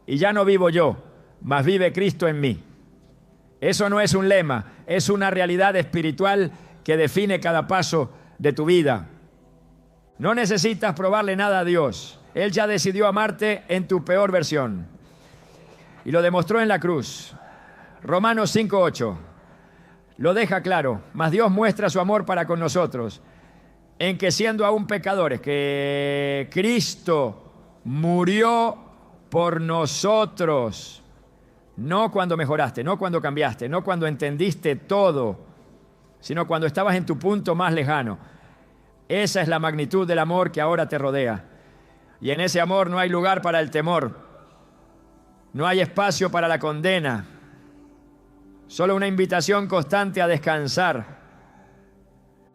y ya no vivo yo, mas vive Cristo en mí. Eso no es un lema, es una realidad espiritual que define cada paso de tu vida. No necesitas probarle nada a Dios. Él ya decidió amarte en tu peor versión, y lo demostró en la cruz. Romanos 5:8 lo deja claro, mas Dios muestra su amor para con nosotros, en que siendo aún pecadores, que Cristo murió por nosotros. No cuando mejoraste, no cuando cambiaste, no cuando entendiste todo, sino cuando estabas en tu punto más lejano. Esa es la magnitud del amor que ahora te rodea. Y en ese amor no hay lugar para el temor, no hay espacio para la condena, solo una invitación constante a descansar.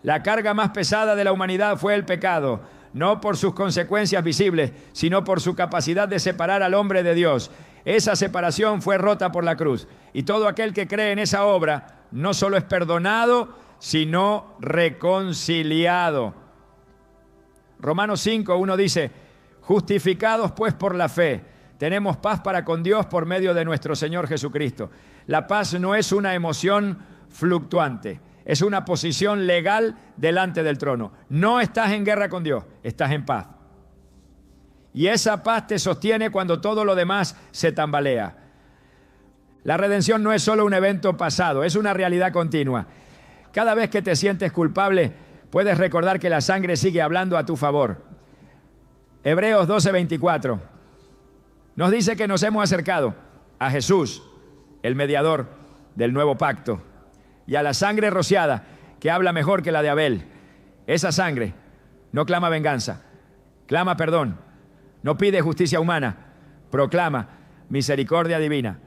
La carga más pesada de la humanidad fue el pecado, no por sus consecuencias visibles, sino por su capacidad de separar al hombre de Dios. Esa separación fue rota por la cruz, y todo aquel que cree en esa obra no solo es perdonado, sino reconciliado. Romanos 5:1 dice: justificados pues por la fe, tenemos paz para con Dios por medio de nuestro Señor Jesucristo. La paz no es una emoción fluctuante, es una posición legal delante del trono. No estás en guerra con Dios, estás en paz. Y esa paz te sostiene cuando todo lo demás se tambalea. La redención no es solo un evento pasado, es una realidad continua. Cada vez que te sientes culpable, puedes recordar que la sangre sigue hablando a tu favor. Hebreos 12:24 nos dice que nos hemos acercado a Jesús el mediador del nuevo pacto, y a la sangre rociada, que habla mejor que la de Abel. Esa sangre no clama venganza, clama perdón, no pide justicia humana, proclama misericordia divina.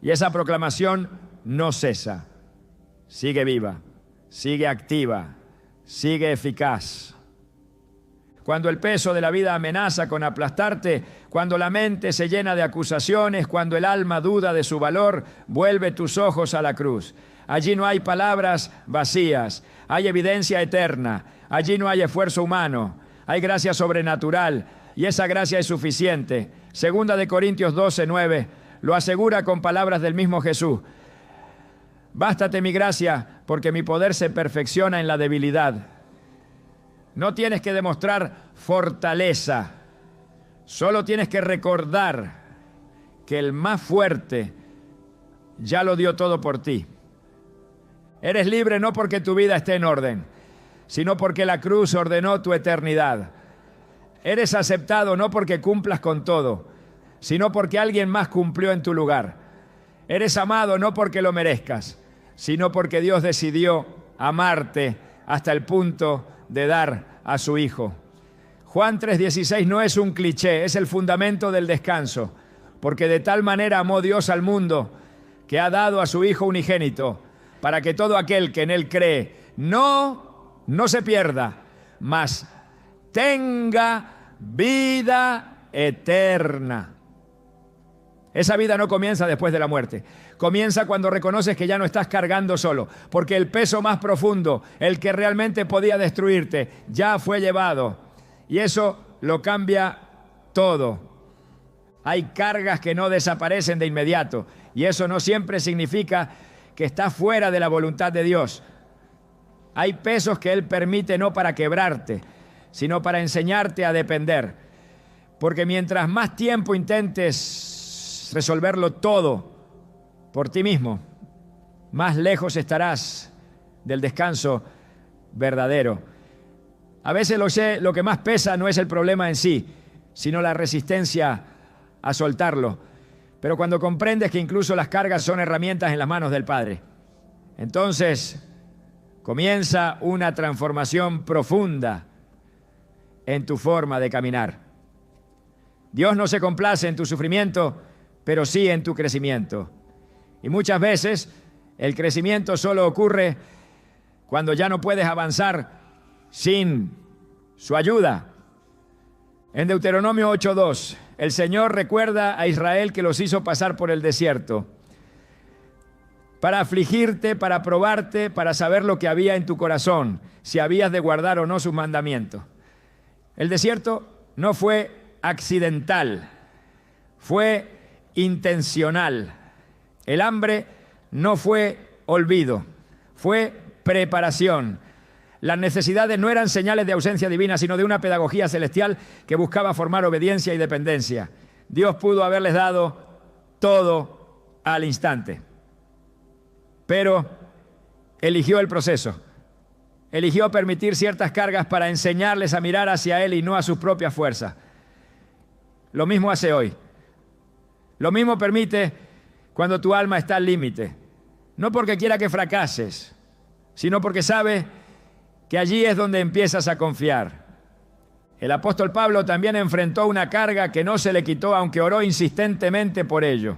Y esa proclamación no cesa, sigue viva, sigue activa, sigue eficaz. Cuando el peso de la vida amenaza con aplastarte, cuando la mente se llena de acusaciones, cuando el alma duda de su valor, vuelve tus ojos a la cruz. Allí no hay palabras vacías, hay evidencia eterna, allí no hay esfuerzo humano, hay gracia sobrenatural y esa gracia es suficiente. Segunda de Corintios 12:9 lo asegura con palabras del mismo Jesús. Bástate mi gracia, porque mi poder se perfecciona en la debilidad. No tienes que demostrar fortaleza, solo tienes que recordar que el más fuerte ya lo dio todo por ti. Eres libre no porque tu vida esté en orden, sino porque la cruz ordenó tu eternidad. Eres aceptado no porque cumplas con todo, sino porque alguien más cumplió en tu lugar. Eres amado no porque lo merezcas, sino porque Dios decidió amarte hasta el punto de dar a su Hijo. Juan 3:16 no es un cliché, es el fundamento del descanso, porque de tal manera amó Dios al mundo que ha dado a su Hijo unigénito, para que todo aquel que en Él cree no se pierda, mas tenga vida eterna. Esa vida no comienza después de la muerte. Comienza cuando reconoces que ya no estás cargando solo, porque el peso más profundo, el que realmente podía destruirte, ya fue llevado. Y eso lo cambia todo. Hay cargas que no desaparecen de inmediato, y eso no siempre significa que estás fuera de la voluntad de Dios. Hay pesos que Él permite no para quebrarte, sino para enseñarte a depender. Porque mientras más tiempo intentes resolverlo todo por ti mismo, más lejos estarás del descanso verdadero. A veces lo que más pesa no es el problema en sí, sino la resistencia a soltarlo. Pero cuando comprendes que incluso las cargas son herramientas en las manos del Padre, entonces comienza una transformación profunda en tu forma de caminar. Dios no se complace en tu sufrimiento, pero sí en tu crecimiento. Y muchas veces el crecimiento solo ocurre cuando ya no puedes avanzar sin su ayuda. En Deuteronomio 8:2, el Señor recuerda a Israel que los hizo pasar por el desierto para afligirte, para probarte, para saber lo que había en tu corazón, si habías de guardar o no sus mandamientos. El desierto no fue accidental, fue intencional. El hambre no fue olvido, fue preparación. Las necesidades no eran señales de ausencia divina, sino de una pedagogía celestial que buscaba formar obediencia y dependencia. Dios pudo haberles dado todo al instante, pero eligió el proceso. Eligió permitir ciertas cargas para enseñarles a mirar hacia Él y no a sus propias fuerzas. Lo mismo hace hoy. Lo mismo permite cuando tu alma está al límite. No porque quiera que fracases, sino porque sabe que allí es donde empiezas a confiar. El apóstol Pablo también enfrentó una carga que no se le quitó, aunque oró insistentemente por ello.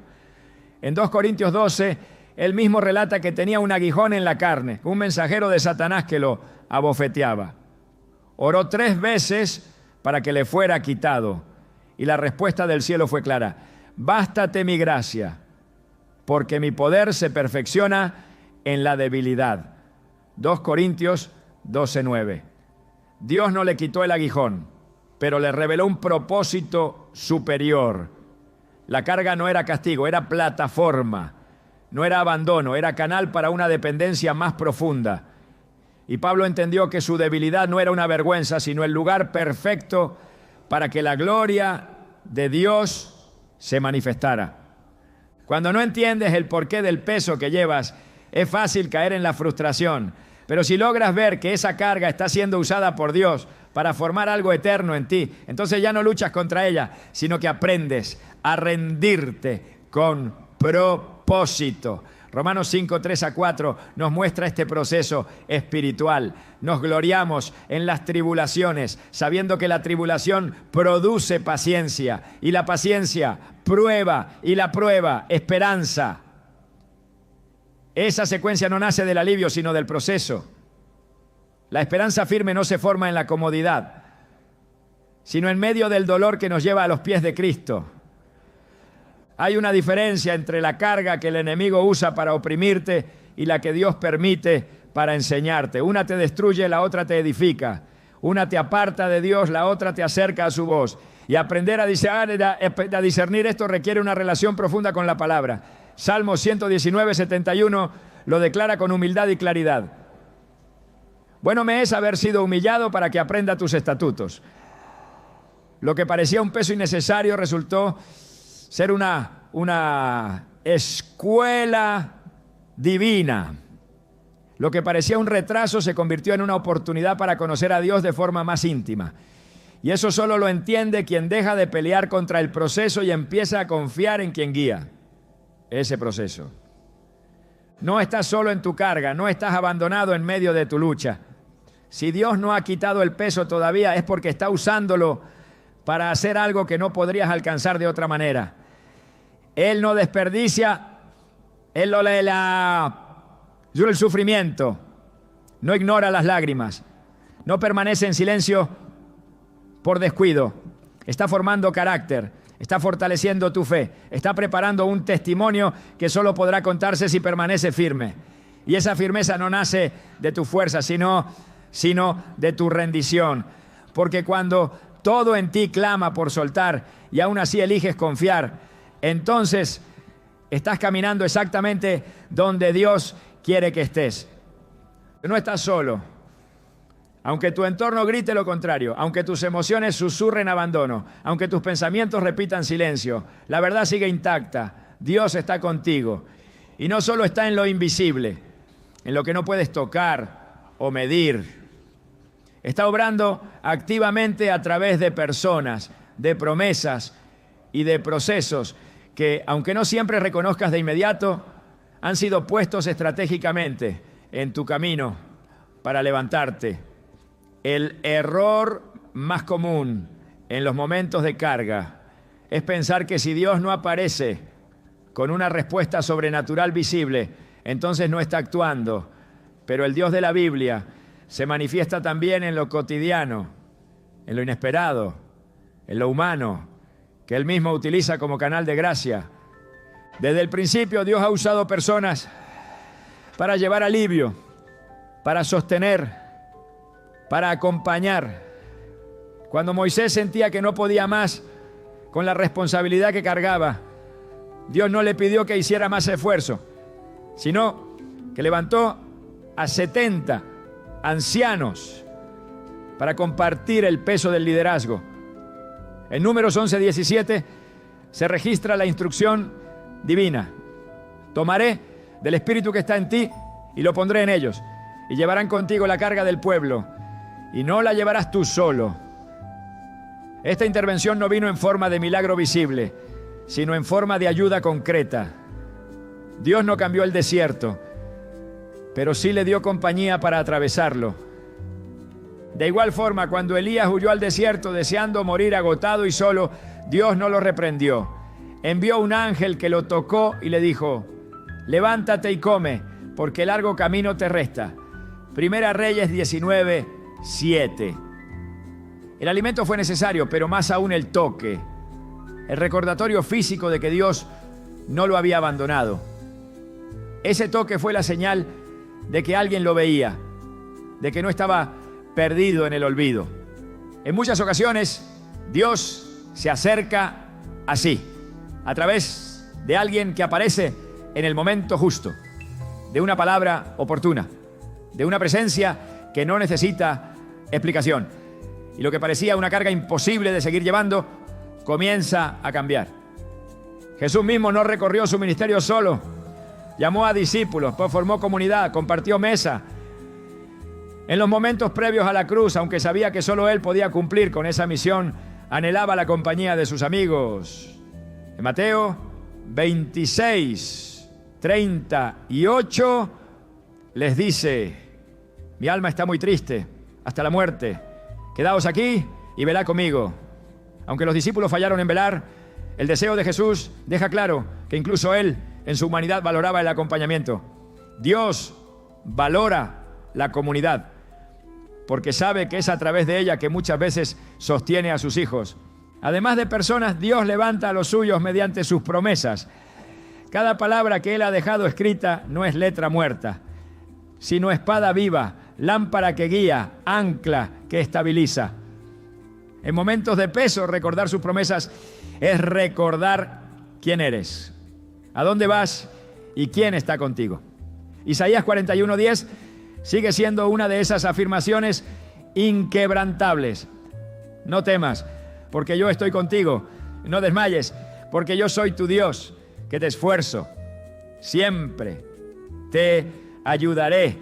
En 2 Corintios 12, él mismo relata que tenía un aguijón en la carne, un mensajero de Satanás que lo abofeteaba. Oró 3 veces para que le fuera quitado, y la respuesta del cielo fue clara: bástate mi gracia, porque mi poder se perfecciona en la debilidad. 2 Corintios 12:9. Dios no le quitó el aguijón, pero le reveló un propósito superior. La carga no era castigo, era plataforma, no era abandono, era canal para una dependencia más profunda. Y Pablo entendió que su debilidad no era una vergüenza, sino el lugar perfecto para que la gloria de Dios se manifestara. Cuando no entiendes el porqué del peso que llevas, es fácil caer en la frustración. Pero si logras ver que esa carga está siendo usada por Dios para formar algo eterno en ti, entonces ya no luchas contra ella, sino que aprendes a rendirte con propósito. propósito. Romanos 5, 3-4 nos muestra este proceso espiritual. Nos gloriamos en las tribulaciones, sabiendo que la tribulación produce paciencia, y la paciencia prueba, y la prueba esperanza. Esa secuencia no nace del alivio, sino del proceso. La esperanza firme no se forma en la comodidad, sino en medio del dolor que nos lleva a los pies de Cristo. Hay una diferencia entre la carga que el enemigo usa para oprimirte y la que Dios permite para enseñarte. Una te destruye, la otra te edifica. Una te aparta de Dios, la otra te acerca a su voz. Y aprender a discernir esto requiere una relación profunda con la palabra. Salmo 119, 71 lo declara con humildad y claridad. Bueno me es haber sido humillado para que aprenda tus estatutos. Lo que parecía un peso innecesario resultó ser una escuela divina. Lo que parecía un retraso se convirtió en una oportunidad para conocer a Dios de forma más íntima. Y eso solo lo entiende quien deja de pelear contra el proceso y empieza a confiar en quien guía ese proceso. No estás solo en tu carga, no estás abandonado en medio de tu lucha. Si Dios no ha quitado el peso todavía es porque está usándolo para hacer algo que no podrías alcanzar de otra manera. Él no desperdicia el sufrimiento, no ignora las lágrimas, no permanece en silencio por descuido. Está formando carácter, está fortaleciendo tu fe, está preparando un testimonio que solo podrá contarse si permanece firme. Y esa firmeza no nace de tu fuerza, sino de tu rendición. Porque cuando todo en ti clama por soltar y aún así eliges confiar, entonces estás caminando exactamente donde Dios quiere que estés. No estás solo. Aunque tu entorno grite lo contrario, aunque tus emociones susurren abandono, aunque tus pensamientos repitan silencio, la verdad sigue intacta. Dios está contigo. Y no solo está en lo invisible, en lo que no puedes tocar o medir. Está obrando activamente a través de personas, de promesas y de procesos que, aunque no siempre reconozcas de inmediato, han sido puestos estratégicamente en tu camino para levantarte. El error más común en los momentos de carga es pensar que si Dios no aparece con una respuesta sobrenatural visible, entonces no está actuando. Pero el Dios de la Biblia se manifiesta también en lo cotidiano, en lo inesperado, en lo humano, que Él mismo utiliza como canal de gracia. Desde el principio Dios ha usado personas para llevar alivio, para sostener, para acompañar. Cuando Moisés sentía que no podía más con la responsabilidad que cargaba, Dios no le pidió que hiciera más esfuerzo, sino que levantó a 70 ancianos para compartir el peso del liderazgo. En Números 11:17 se registra la instrucción divina. Tomaré del espíritu que está en ti y lo pondré en ellos, y llevarán contigo la carga del pueblo, y no la llevarás tú solo. Esta intervención no vino en forma de milagro visible, sino en forma de ayuda concreta. Dios no cambió el desierto, pero sí le dio compañía para atravesarlo. De igual forma, cuando Elías huyó al desierto deseando morir agotado y solo, Dios no lo reprendió. Envió un ángel que lo tocó y le dijo: levántate y come, porque largo camino te resta. Primera Reyes 19:7. El alimento fue necesario, pero más aún el toque, el recordatorio físico de que Dios no lo había abandonado. Ese toque fue la señal de que alguien lo veía, de que no estaba perdido en el olvido. En muchas ocasiones, Dios se acerca así, a través de alguien que aparece en el momento justo, de una palabra oportuna, de una presencia que no necesita explicación. Y lo que parecía una carga imposible de seguir llevando, comienza a cambiar. Jesús mismo no recorrió su ministerio solo. Llamó a discípulos, formó comunidad, compartió mesa. En los momentos previos a la cruz, aunque sabía que solo Él podía cumplir con esa misión, anhelaba la compañía de sus amigos. En Mateo 26, 38 les dice: mi alma está muy triste hasta la muerte. Quedaos aquí y velad conmigo. Aunque los discípulos fallaron en velar, el deseo de Jesús deja claro que incluso Él, en su humanidad, valoraba el acompañamiento. Dios valora la comunidad, porque sabe que es a través de ella que muchas veces sostiene a sus hijos. Además de personas, Dios levanta a los suyos mediante sus promesas. Cada palabra que Él ha dejado escrita no es letra muerta, sino espada viva, lámpara que guía, ancla que estabiliza. En momentos de peso, recordar sus promesas es recordar quién eres, a dónde vas y quién está contigo. Isaías 41:10 sigue siendo una de esas afirmaciones inquebrantables. No temas, porque yo estoy contigo. No desmayes, porque yo soy tu Dios, que te esfuerzo. Siempre te ayudaré.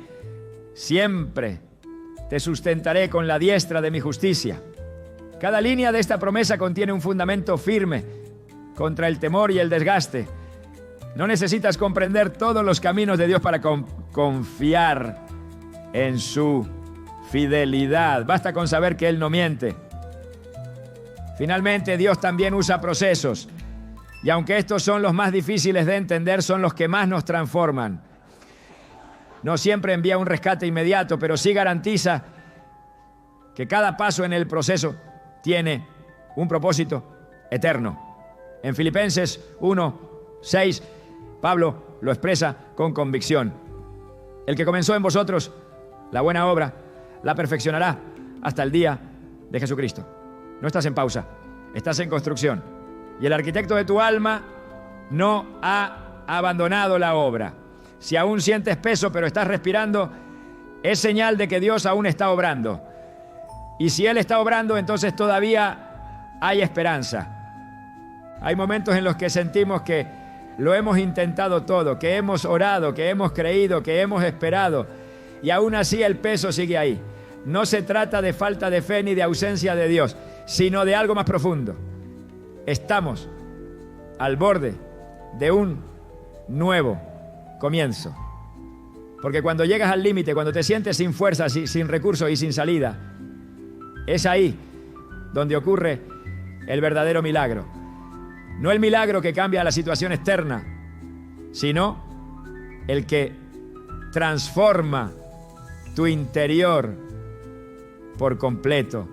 Siempre te sustentaré con la diestra de mi justicia. Cada línea de esta promesa contiene un fundamento firme contra el temor y el desgaste. No necesitas comprender todos los caminos de Dios para confiar en su fidelidad. Basta con saber que Él no miente. Finalmente, Dios también usa procesos. Y aunque estos son los más difíciles de entender, son los que más nos transforman. No siempre envía un rescate inmediato, pero sí garantiza que cada paso en el proceso tiene un propósito eterno. En Filipenses 1:6, Pablo lo expresa con convicción. El que comenzó en vosotros la buena obra, la perfeccionará hasta el día de Jesucristo. No estás en pausa, estás en construcción. Y el arquitecto de tu alma no ha abandonado la obra. Si aún sientes peso pero estás respirando, es señal de que Dios aún está obrando. Y si Él está obrando, entonces todavía hay esperanza. Hay momentos en los que sentimos que lo hemos intentado todo, que hemos orado, que hemos creído, que hemos esperado, y aún así el peso sigue ahí. No se trata de falta de fe ni de ausencia de Dios, sino de algo más profundo. Estamos al borde de un nuevo comienzo. Porque cuando llegas al límite, cuando te sientes sin fuerzas, sin recursos y sin salida, es ahí donde ocurre el verdadero milagro. No el milagro que cambia la situación externa, sino el que transforma tu interior por completo.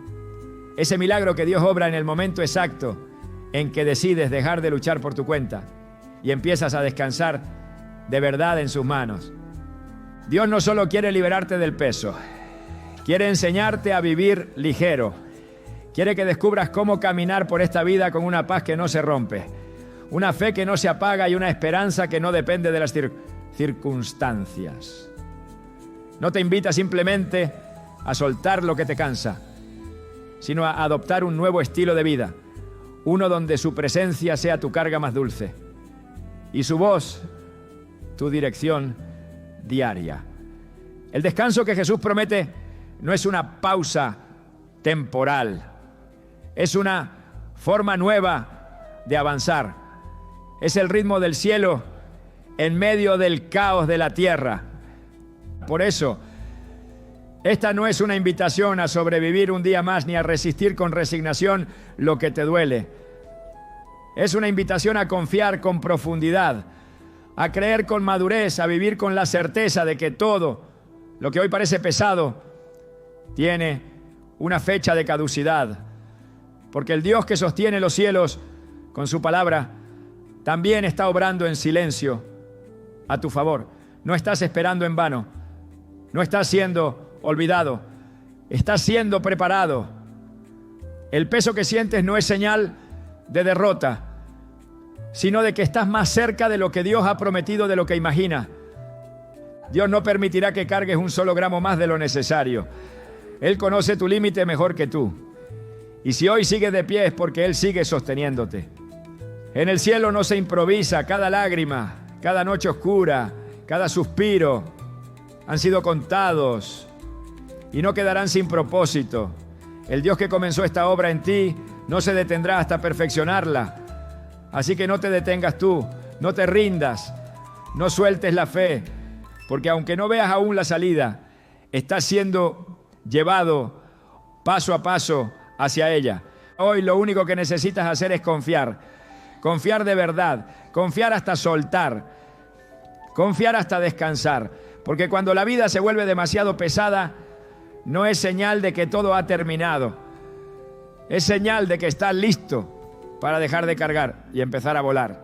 Ese milagro que Dios obra en el momento exacto en que decides dejar de luchar por tu cuenta y empiezas a descansar de verdad en sus manos. Dios no solo quiere liberarte del peso, quiere enseñarte a vivir ligero. Quiere que descubras cómo caminar por esta vida con una paz que no se rompe, una fe que no se apaga y una esperanza que no depende de las circunstancias. No te invita simplemente a soltar lo que te cansa, sino a adoptar un nuevo estilo de vida, uno donde su presencia sea tu carga más dulce y su voz tu dirección diaria. El descanso que Jesús promete no es una pausa temporal, es una forma nueva de avanzar. Es el ritmo del cielo en medio del caos de la tierra. Por eso, esta no es una invitación a sobrevivir un día más ni a resistir con resignación lo que te duele. Es una invitación a confiar con profundidad, a creer con madurez, a vivir con la certeza de que todo lo que hoy parece pesado tiene una fecha de caducidad. Porque el Dios que sostiene los cielos con su palabra también está obrando en silencio a tu favor. No estás esperando en vano, no estás siendo olvidado, estás siendo preparado. El peso que sientes no es señal de derrota, sino de que estás más cerca de lo que Dios ha prometido, de lo que imaginas. Dios no permitirá que cargues un solo gramo más de lo necesario. Él conoce tu límite mejor que tú. Y si hoy sigues de pie es porque Él sigue sosteniéndote. En el cielo no se improvisa. Cada lágrima, cada noche oscura, cada suspiro han sido contados y no quedarán sin propósito. El Dios que comenzó esta obra en ti no se detendrá hasta perfeccionarla. Así que no te detengas tú, no te rindas. No sueltes la fe, porque aunque no veas aún la salida, estás siendo llevado paso a paso hacia ella. Hoy lo único que necesitas hacer es confiar. Confiar de verdad, confiar hasta soltar, confiar hasta descansar. Porque cuando la vida se vuelve demasiado pesada, no es señal de que todo ha terminado. Es señal de que estás listo para dejar de cargar y empezar a volar.